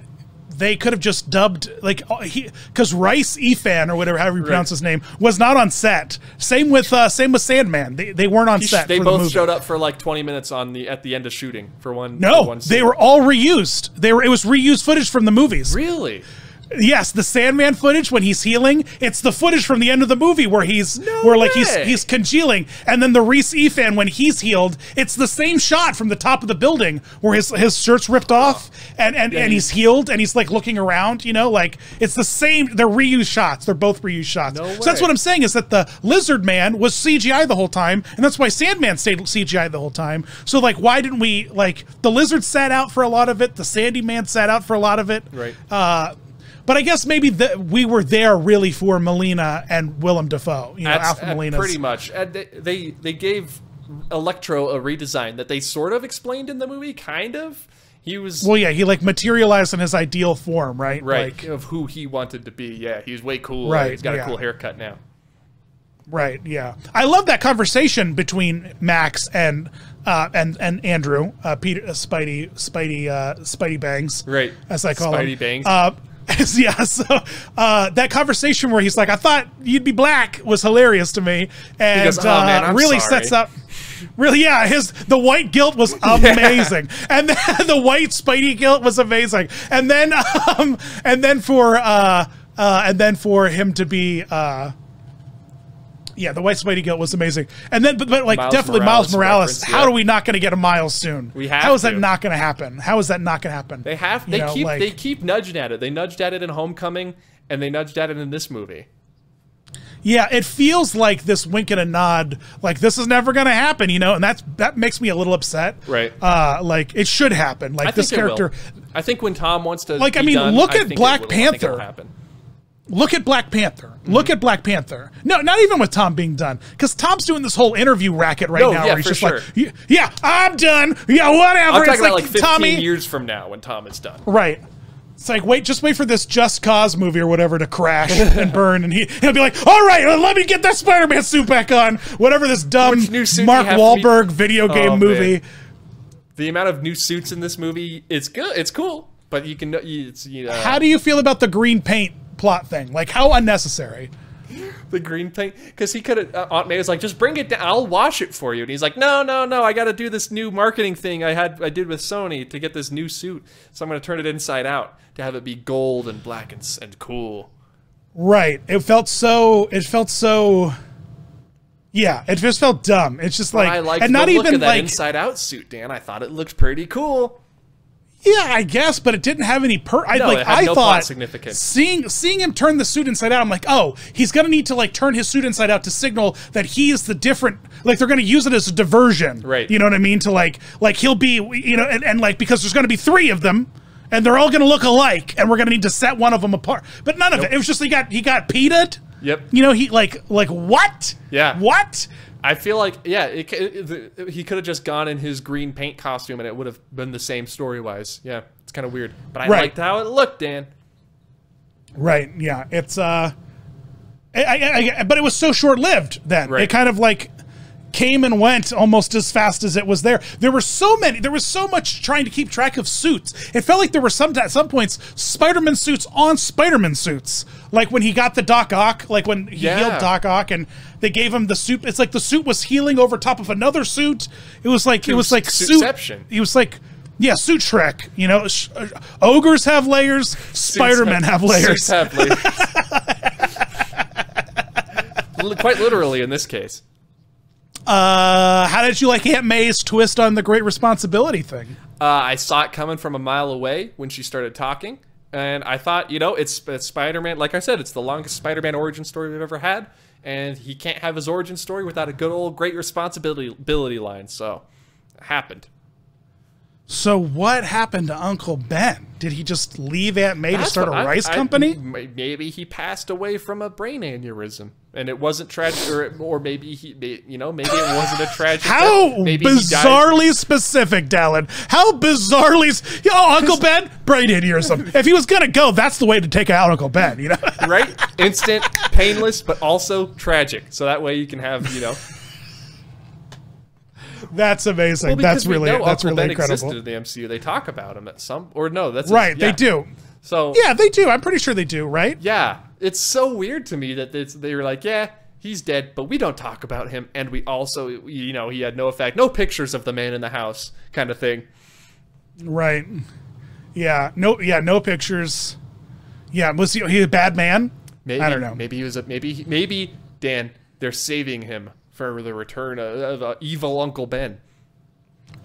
they could have just dubbed, like, because Rice Efan, or whatever, however you pronounce his name, was not on set. Same with Sandman. They weren't on set. They for both the movie. Showed up for like 20 minutes at the end of shooting for one. No, for one scene. They were all reused. It was reused footage from the movies. Really? Yes, the Sandman footage when he's healing, it's the footage from the end of the movie where he's congealing, and then the Reese Efan when he's healed, it's the same shot from the top of the building where his shirt's ripped off and he's healed and he's like looking around, you know, like it's the same. They're reused shots. They're both reused shots. So that's what I'm saying is that the Lizard Man was CGI the whole time, and that's why Sandman stayed CGI the whole time. So like, why didn't we, like, the Lizard sat out for a lot of it, the Sandy Man sat out for a lot of it, right? But I guess maybe we were there really for Molina and Willem Dafoe, you know, Alfred Molina's. Pretty much. They gave Electro a redesign that they sort of explained in the movie, kind of. He was... Well, yeah, he like materialized in his ideal form, right? Right, like, of who he wanted to be. Yeah, he was way cool. Right, he's got a cool haircut now. Right, yeah. I love that conversation between Max and Andrew, Peter, Spidey Bangs. Right. As I call Spidey him. Bangs. Yeah, so that conversation where he's like, I thought you'd be black was hilarious to me. And goes, oh, man, I'm really sorry. sets up really, yeah, the white guilt was amazing. And then the white Spidey guilt was amazing. And then for him to be yeah, the white Spidey guilt was amazing. And then, but like, definitely Miles Morales. How are we not going to get a Miles soon? We have How is that not going to happen? How is that not going to happen? They have. They keep nudging at it. They nudged at it in Homecoming, and they nudged at it in this movie. Yeah, it feels like this wink and a nod, like this is never going to happen, you know, and that makes me a little upset. Right. Like it should happen. Like this character. I think when Tom wants to, like, I mean, look at Black Panther. Look at Black Panther. Mm-hmm. Look at Black Panther. No, not even with Tom being done, because Tom's doing this whole interview racket now. Yeah, where he's just sure. like, yeah, I'm done. Yeah, whatever. I'm talking about like 15 Tommy, years from now when Tom is done. Right. It's like, just wait for this Just Cause movie or whatever to crash and burn, and he'll be like, all right, let me get that Spider-Man suit back on. Whatever this dumb Mark Wahlberg video game movie. Man. The amount of new suits in this movie, it's good. It's cool, but you can. How do you feel about the green paint plot thing? Like, how unnecessary? The green paint, because he could have. Aunt May was like, just bring it down. I'll wash it for you. And he's like, no. I got to do this new marketing thing I did with Sony to get this new suit. So I'm going to turn it inside out to have it be gold and black and cool. Right. It felt so. Yeah. It just felt dumb. It's just like, I liked and not the look even of that like inside out suit, Dan. I thought it looked pretty cool. Yeah, I guess, but it didn't have any I thought plot significance. Seeing him turn the suit inside out, I'm like, oh, he's gonna need to like turn his suit inside out to signal that he is the different. Like they're gonna use it as a diversion, right? You know what I mean? To like he'll be, you know, and like because there's gonna be 3 of them, and they're all gonna look alike, and we're gonna need to set one of them apart. But none of it. It was just he got PETA'd. Yep. You know, he like what? Yeah. What? I feel like, yeah, he could have just gone in his green paint costume and it would have been the same story-wise. Yeah, it's kind of weird. But I liked how it looked, Dan. Right, yeah. It's, But it was so short-lived then. Right. It kind of like came and went almost as fast as it was there. There was so much trying to keep track of suits. It felt like there were some points Spider-Man suits on Spider-Man suits. Like when he got the Doc Ock, like when he healed Doc Ock and they gave him the suit. It's like the suit was healing over top of another suit. It was like Suitception. He was like, yeah, Suit Shrek. You know, ogres have layers, Spider-Man have layers. Suits have layers. Quite literally in this case. How did you like Aunt May's twist on the great responsibility thing? I saw it coming from a mile away when she started talking, and I thought, you know, it's Spider-Man. Like I said, it's the longest Spider-Man origin story we've ever had, and he can't have his origin story without a good old great responsibility line. So, it happened. So what happened to Uncle Ben? Did he just leave Aunt May to start a rice company? Maybe he passed away from a brain aneurysm, and it wasn't tragic, or maybe maybe it wasn't a tragic. How bizarrely specific, Dallin. How bizarrely, Uncle Ben, brain aneurysm. If he was gonna go, that's the way to take out Uncle Ben. You know, right? Instant, painless, but also tragic. So that way you can have, you know. That's amazing. Well, that's really Ben incredible. Existed in the MCU. They talk about him at some, or no, that's right. They do. So yeah, they do. I'm pretty sure they do. Right? Yeah, it's so weird to me that they were like, yeah, he's dead, but we don't talk about him, and we also, you know, he had no effect, no pictures of the man in the house, kind of thing. Right. Yeah. No. Yeah. No pictures. Yeah. Was he a bad man? Maybe, I don't know. Maybe he was maybe Dan. They're saving him for the return of evil Uncle Ben.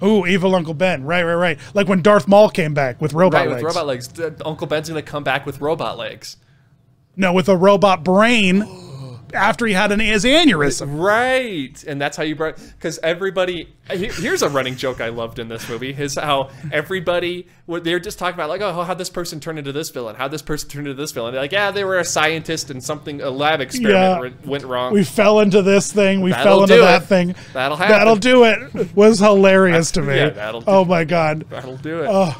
Oh, evil Uncle Ben. Right. Like when Darth Maul came back with robot legs. With robot legs. Uncle Ben's going to come back with robot legs. No, with a robot brain after he had his aneurysm. Right. And that's how you brought... Because everybody... Here's a running joke I loved in this movie, is how everybody... They were just talking about, like, oh, how'd this person turn into this villain? How'd this person turn into this villain? They're like, yeah, they were a scientist and a lab experiment went wrong. We fell into this thing. We fell into that thing. That'll happen. That'll do it. Was hilarious to me. Yeah, that'll do Oh, my God. That'll do it. Oh.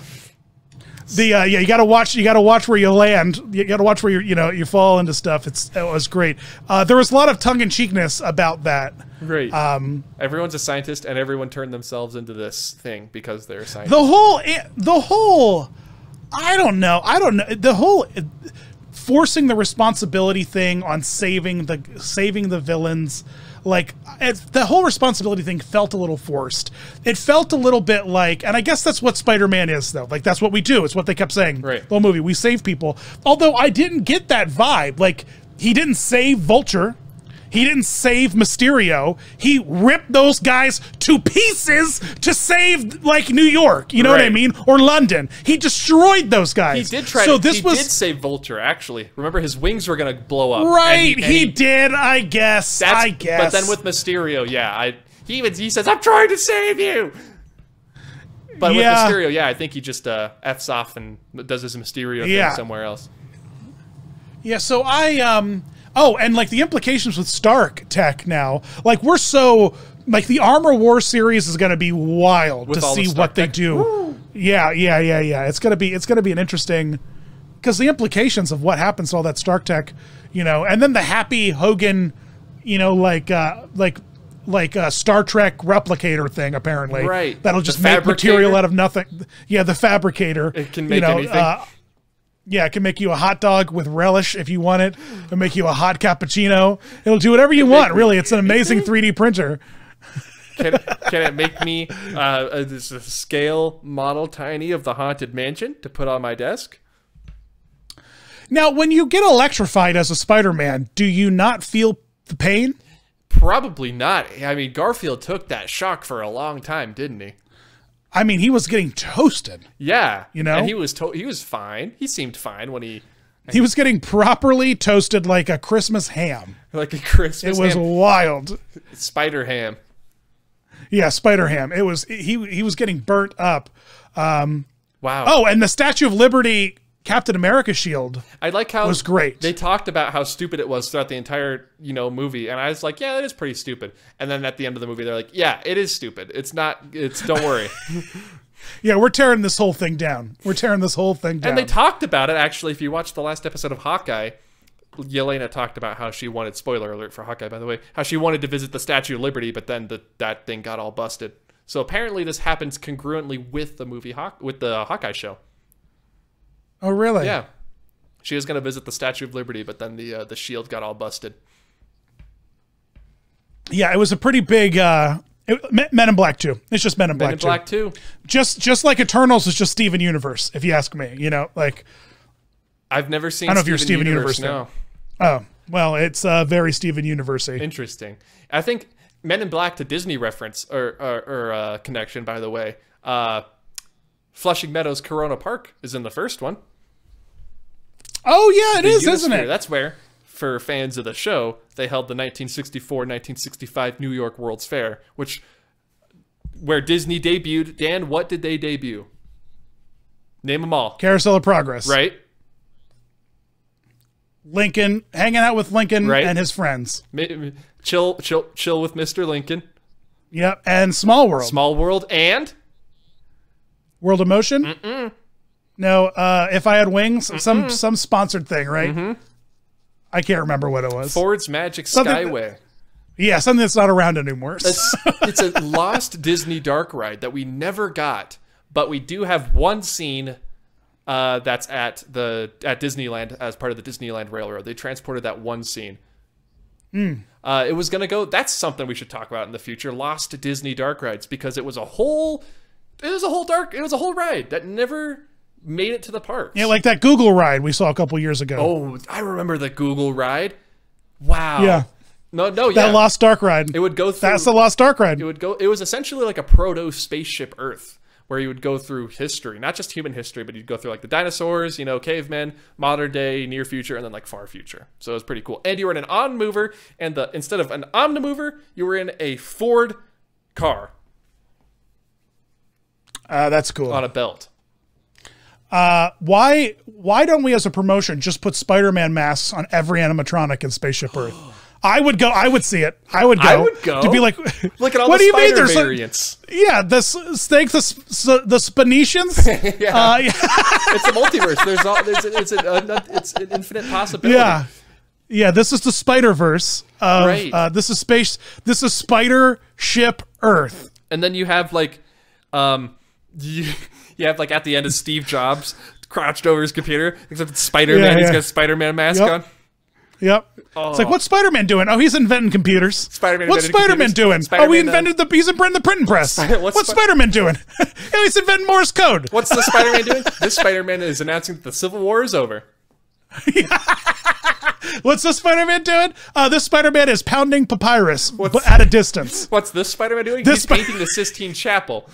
You gotta watch where you land. You gotta watch where you fall into stuff. It was great. There was a lot of tongue-in-cheekness about that. Great. Everyone's a scientist, and everyone turned themselves into this thing because they're scientists. The whole. I don't know. The whole forcing the responsibility thing on saving the villains. Like, the whole responsibility thing felt a little forced. It felt a little bit like, and I guess that's what Spider-Man is, though. Like, that's what we do. It's what they kept saying. Right. The whole movie. We save people. Although I didn't get that vibe. Like, he didn't save Vulture. He didn't save Mysterio. He ripped those guys to pieces to save, like, New York. You know what I mean? Or London. He destroyed those guys. He did try he did save Vulture, actually. Remember, his wings were going to blow up. Right. He did, I guess. But then with Mysterio, yeah. He says, I'm trying to save you. But with Mysterio, yeah, I think he just F's off and does his Mysterio thing somewhere else. Yeah, so oh, and like the implications with Stark Tech now, like we're so like the Armor War series is going to be wild with to see what they do. Woo. Yeah. It's going to be an interesting because the implications of what happens to all that Stark Tech, and then the Happy Hogan, like a Star Trek replicator thing apparently. Right. That'll just make material out of nothing. Yeah, the fabricator. It can make anything. Yeah, it can make you a hot dog with relish if you want it. It'll make you a hot cappuccino. It'll do whatever you want, really. It's an amazing 3D printer. Can it make me a scale model tiny of the Haunted Mansion to put on my desk? Now, when you get electrified as a Spider-Man, do you not feel the pain? Probably not. I mean, Garfield took that shock for a long time, didn't he? I mean, he was getting toasted. Yeah. And he was fine. He seemed fine when he was getting properly toasted like a Christmas ham. Like a Christmas ham. It was wild. Spider ham. Yeah, Spider ham. It was he was getting burnt up. Wow. Oh, and the Statue of Liberty Captain America shield. I like how was great. They talked about how stupid it was throughout the entire, movie, and I was like, yeah, that is pretty stupid. And then at the end of the movie, they're like, yeah, it is stupid. Don't worry. Yeah, we're tearing this whole thing down. And they talked about it, actually, if you watch the last episode of Hawkeye, Yelena talked about how she wanted, spoiler alert for Hawkeye, by the way, how she wanted to visit the Statue of Liberty, but then that thing got all busted. So apparently this happens congruently with the movie with the Hawkeye show. Oh, really? Yeah. She was going to visit the Statue of Liberty, but then the shield got all busted. Yeah, it was a pretty big Men in Black 2. It's just Men in Black 2. Men in Black 2. Just like Eternals is just Steven Universe, if you ask me. You know, like I've never seen I don't know if you're Steven Universe no. Oh, well, it's very Steven Universe-y. Interesting. I think Men in Black to Disney reference or connection, by the way. Flushing Meadows Corona Park is in the first one. Oh, yeah, it is, isn't it? That's where, for fans of the show, they held the 1964-1965 New York World's Fair, where Disney debuted. Dan, what did they debut? Name them all. Carousel of Progress. Right. Lincoln, hanging out with Lincoln and his friends. Chill with Mr. Lincoln. Yep, and Small World. Small World and? World of Motion? No, If I Had Wings, some sponsored thing, right? I can't remember what it was. Ford's Magic Skyway. Yeah, something that's not around anymore. It's a lost Disney dark ride that we never got, but we do have one scene that's at Disneyland as part of the Disneyland Railroad. They transported that one scene. It was gonna go. That's something we should talk about in the future. Lost Disney dark rides, because it was a whole ride that never made it to the parks. Yeah, like that Google ride we saw a couple years ago. Oh, I remember the Google ride. Wow. Yeah. No, that Lost Dark ride. It would go through. That's the Lost Dark ride. It was essentially like a proto spaceship Earth, where you would go through history, not just human history, but you'd go through like the dinosaurs, cavemen, modern day, near future, and then like far future. So it was pretty cool. And you were in an Omnimover, and instead of an Omnimover, you were in a Ford car. That's cool. On a belt. Why don't we, as a promotion, just put Spider-Man masks on every animatronic in Spaceship Earth? I would go. I would see it. I would go. To be like, look at all what the do you mean? Spider variants. Yeah, the Spanetians. Yeah. It's a multiverse. It's an infinite possibility. Yeah. Yeah, this is the Spider-Verse. This is space. This is Spider Ship Earth. And then you have like, you have like at the end of Steve Jobs crouched over his computer, except it's Spider-Man. He's got a Spider-Man mask on. Yep. Oh. It's like, what's Spider-Man doing? Oh, he's inventing computers. What's Spider-Man doing? He's inventing the printing press. What's Spider-Man doing? He's inventing Morse code. What's the Spider-Man doing? This Spider-Man is announcing that the Civil War is over. What's this Spider-Man doing? This Spider-Man is pounding papyrus, but at a distance. What's this Spider-Man doing? He's painting the Sistine Chapel.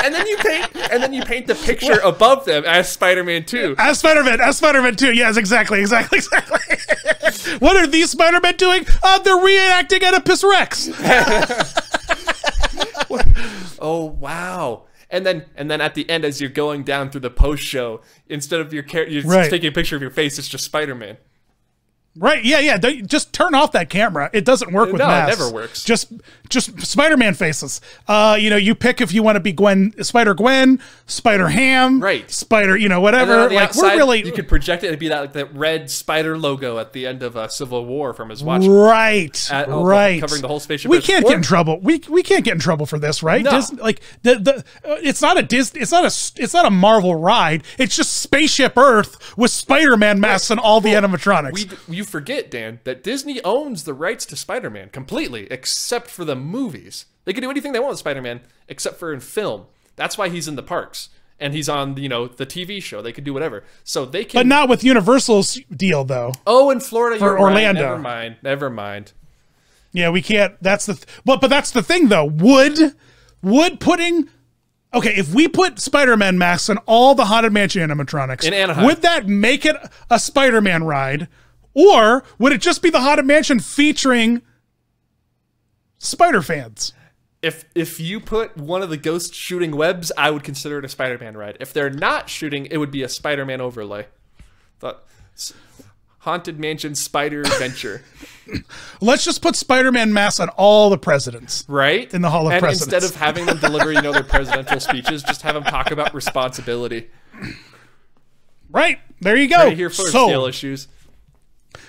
And then you paint the picture above them as Spider-Man 2. As Spider-Man 2. Yes, exactly. What are these Spider-Men doing? They're reenacting Oedipus Rex. Oh, wow. And then at the end, as you're going down through the post show, instead of you're taking a picture of your face, it's just Spider-Man. Right? Yeah. Just turn off that camera. It doesn't work with masks. It never works. Just Spider-Man faces. You pick if you want to be Spider-Gwen, Spider-Ham, right? Spider, whatever. Like outside, you could project it and be that red spider logo at the end of Civil War from his watch. Right. Covering the whole spaceship. We can't get in trouble. We can't get in trouble for this, right? No. It's not a Disney. It's not a Marvel ride. It's just Spaceship Earth with Spider-Man masks and all the animatronics. You forget, Dan, that Disney owns the rights to Spider-Man completely, except for the movies. They can do anything they want with Spider-Man, except for in film. That's why he's in the parks. And he's on, the TV show. They could do whatever. So they can... But not with Universal's deal, though. Oh, in Florida, for Orlando. Right. Never mind. Yeah, we can't... That's the... But that's the thing, though. Would putting... Okay, if we put Spider-Man masks on all the Haunted Mansion animatronics... In Anaheim. Would that make it a Spider-Man ride? Or would it just be the Haunted Mansion featuring Spider fans? If you put one of the ghosts shooting webs, I would consider it a Spider-Man ride. If they're not shooting, it would be a Spider-Man overlay. Haunted Mansion Spider Adventure. Let's just put Spider-Man masks on all the presidents. Right? In the Hall of Presidents. And instead of having them deliver, their presidential speeches, just have them talk about responsibility. Right. There you go. Right here first, Yellow Shoes.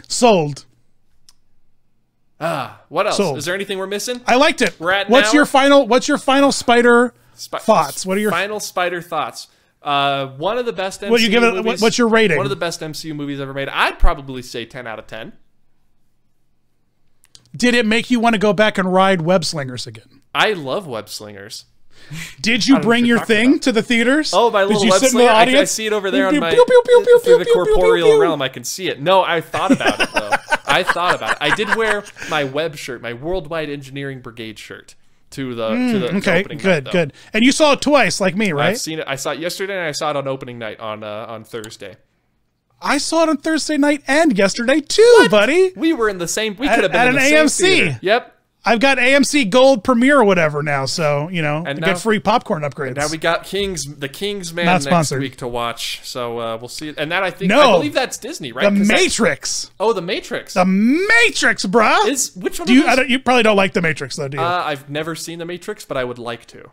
Sold. What else? Sold. Is there anything we're missing? I liked it. What's your final Spider thoughts? What are your final Spider thoughts? One of the best MCU movies. What's your rating? One of the best MCU movies ever made. I'd probably say 10 out of 10. Did it make you want to go back and ride Web Slingers again? I love Web Slingers. Did you bring your thing to the theaters? Oh, my little web slinger. I see it over there on my through the corporeal realm. I can see it. No, I thought about it though. I did wear my web shirt, my Worldwide Engineering Brigade shirt, to the okay, opening good, night, good. And you saw it twice, like me, right? I've seen it. I saw it yesterday, and I saw it on opening night on Thursday. I saw it on Thursday night and yesterday too, buddy. We were in the same. We could have been at in the an same AMC. Theater. Yep. I've got AMC Gold Premiere or whatever now, so and get free popcorn upgrades. Now we got the Kingsman next week to watch, so we'll see it. And that I believe that's Disney, right? The Matrix. The Matrix. The Matrix, bruh. Which one? You probably don't like The Matrix, though, do you? I've never seen The Matrix, but I would like to.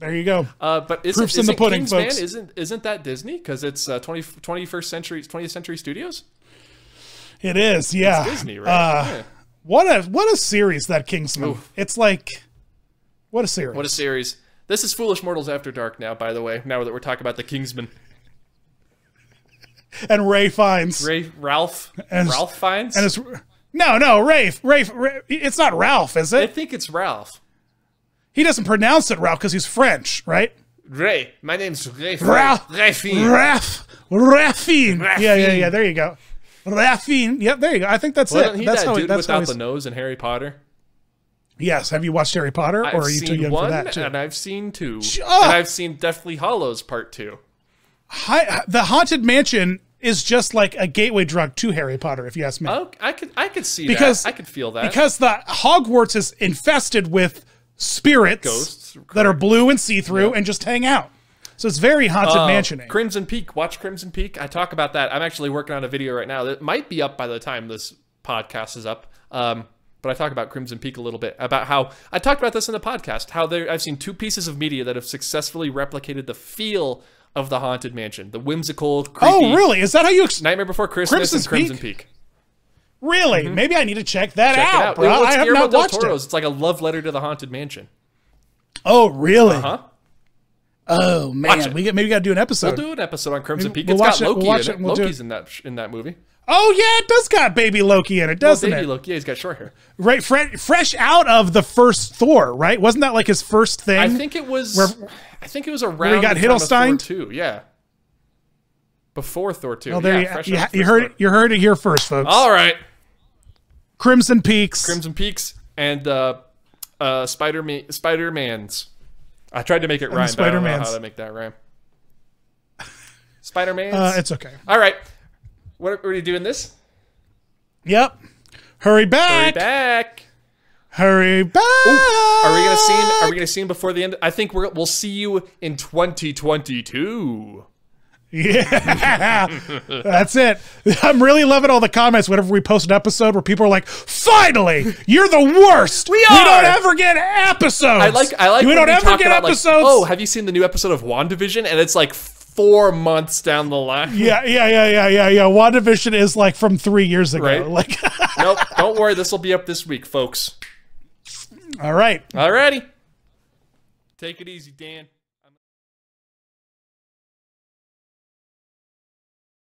There you go. But proof's in the pudding, Kingsman, folks. Isn't that Disney? Because it's 20th Century Studios. It is, yeah. It's Disney, right? Yeah. What a series that Kingsman. Oof. It's like, what a series. What a series. This is Foolish Mortals After Dark now, by the way, now that we're talking about the Kingsman. And Ray Fiennes. Ralph Fiennes? And it's, no, Rafe. It's not Ralph, is it? I think it's Ralph. He doesn't pronounce it Ralph because he's French, right? Ray. My name's Ray. Raffine. Yeah, there you go. Raffine. Yep, there you go. I think that's Wasn't it. He that's that dude without the nose in Harry Potter? Yes. Have you watched Harry Potter, or are you too young for that too? And I've seen 2, and I've seen Deathly Hallows Part 2. The Haunted Mansion is just like a gateway drug to Harry Potter, if you ask me. Oh, I could see that. I could feel that because the Hogwarts is infested with spirits, ghosts that are blue and see-through, and just hang out. So it's very Haunted Mansion-y. Crimson Peak. Watch Crimson Peak. I talk about that. I'm actually working on a video right now that might be up by the time this podcast is up. But I talk about Crimson Peak a little bit, about how I talked about this in the podcast, how I've seen 2 pieces of media that have successfully replicated the feel of the Haunted Mansion. The whimsical, creepy... Oh, really? Is that how you... Nightmare Before Christmas and Crimson Peak. Really? Mm-hmm. Maybe I need to check that out, bro. I have not watched it. It's like a love letter to the Haunted Mansion. Oh, really? Uh-huh. Oh man, maybe got to do an episode. We'll do an episode on Crimson Peak. It's got Loki in it. Loki's in that movie. Oh yeah, it does got baby Loki in it, doesn't it? Baby Loki, yeah, he's got short hair. Right, fresh out of the first Thor, right? Wasn't that like his first thing? I think it was around where he got Hiddlestein too. Yeah, before Thor 2. Oh, there you heard it here first, folks. All right, Crimson Peaks, and Spider-Man's. I tried to make it rhyme, but I don't know how to make that rhyme. Spider-Man's? It's okay. All right. What are you doing this? Yep. Hurry back. Hurry back. Hurry back. Ooh, are we gonna see him before the end? I think we'll see you in 2022. Yeah, that's it. I'm really loving all the comments whenever we post an episode where people are like, "Finally, you're the worst. We don't ever get episodes. I like. We don't ever get episodes. Like, oh, have you seen the new episode of WandaVision? And it's like 4 months down the line. Yeah. WandaVision is like from 3 years ago. Right? Like, nope. Don't worry. This will be up this week, folks. All right. Alrighty. Take it easy, Dan.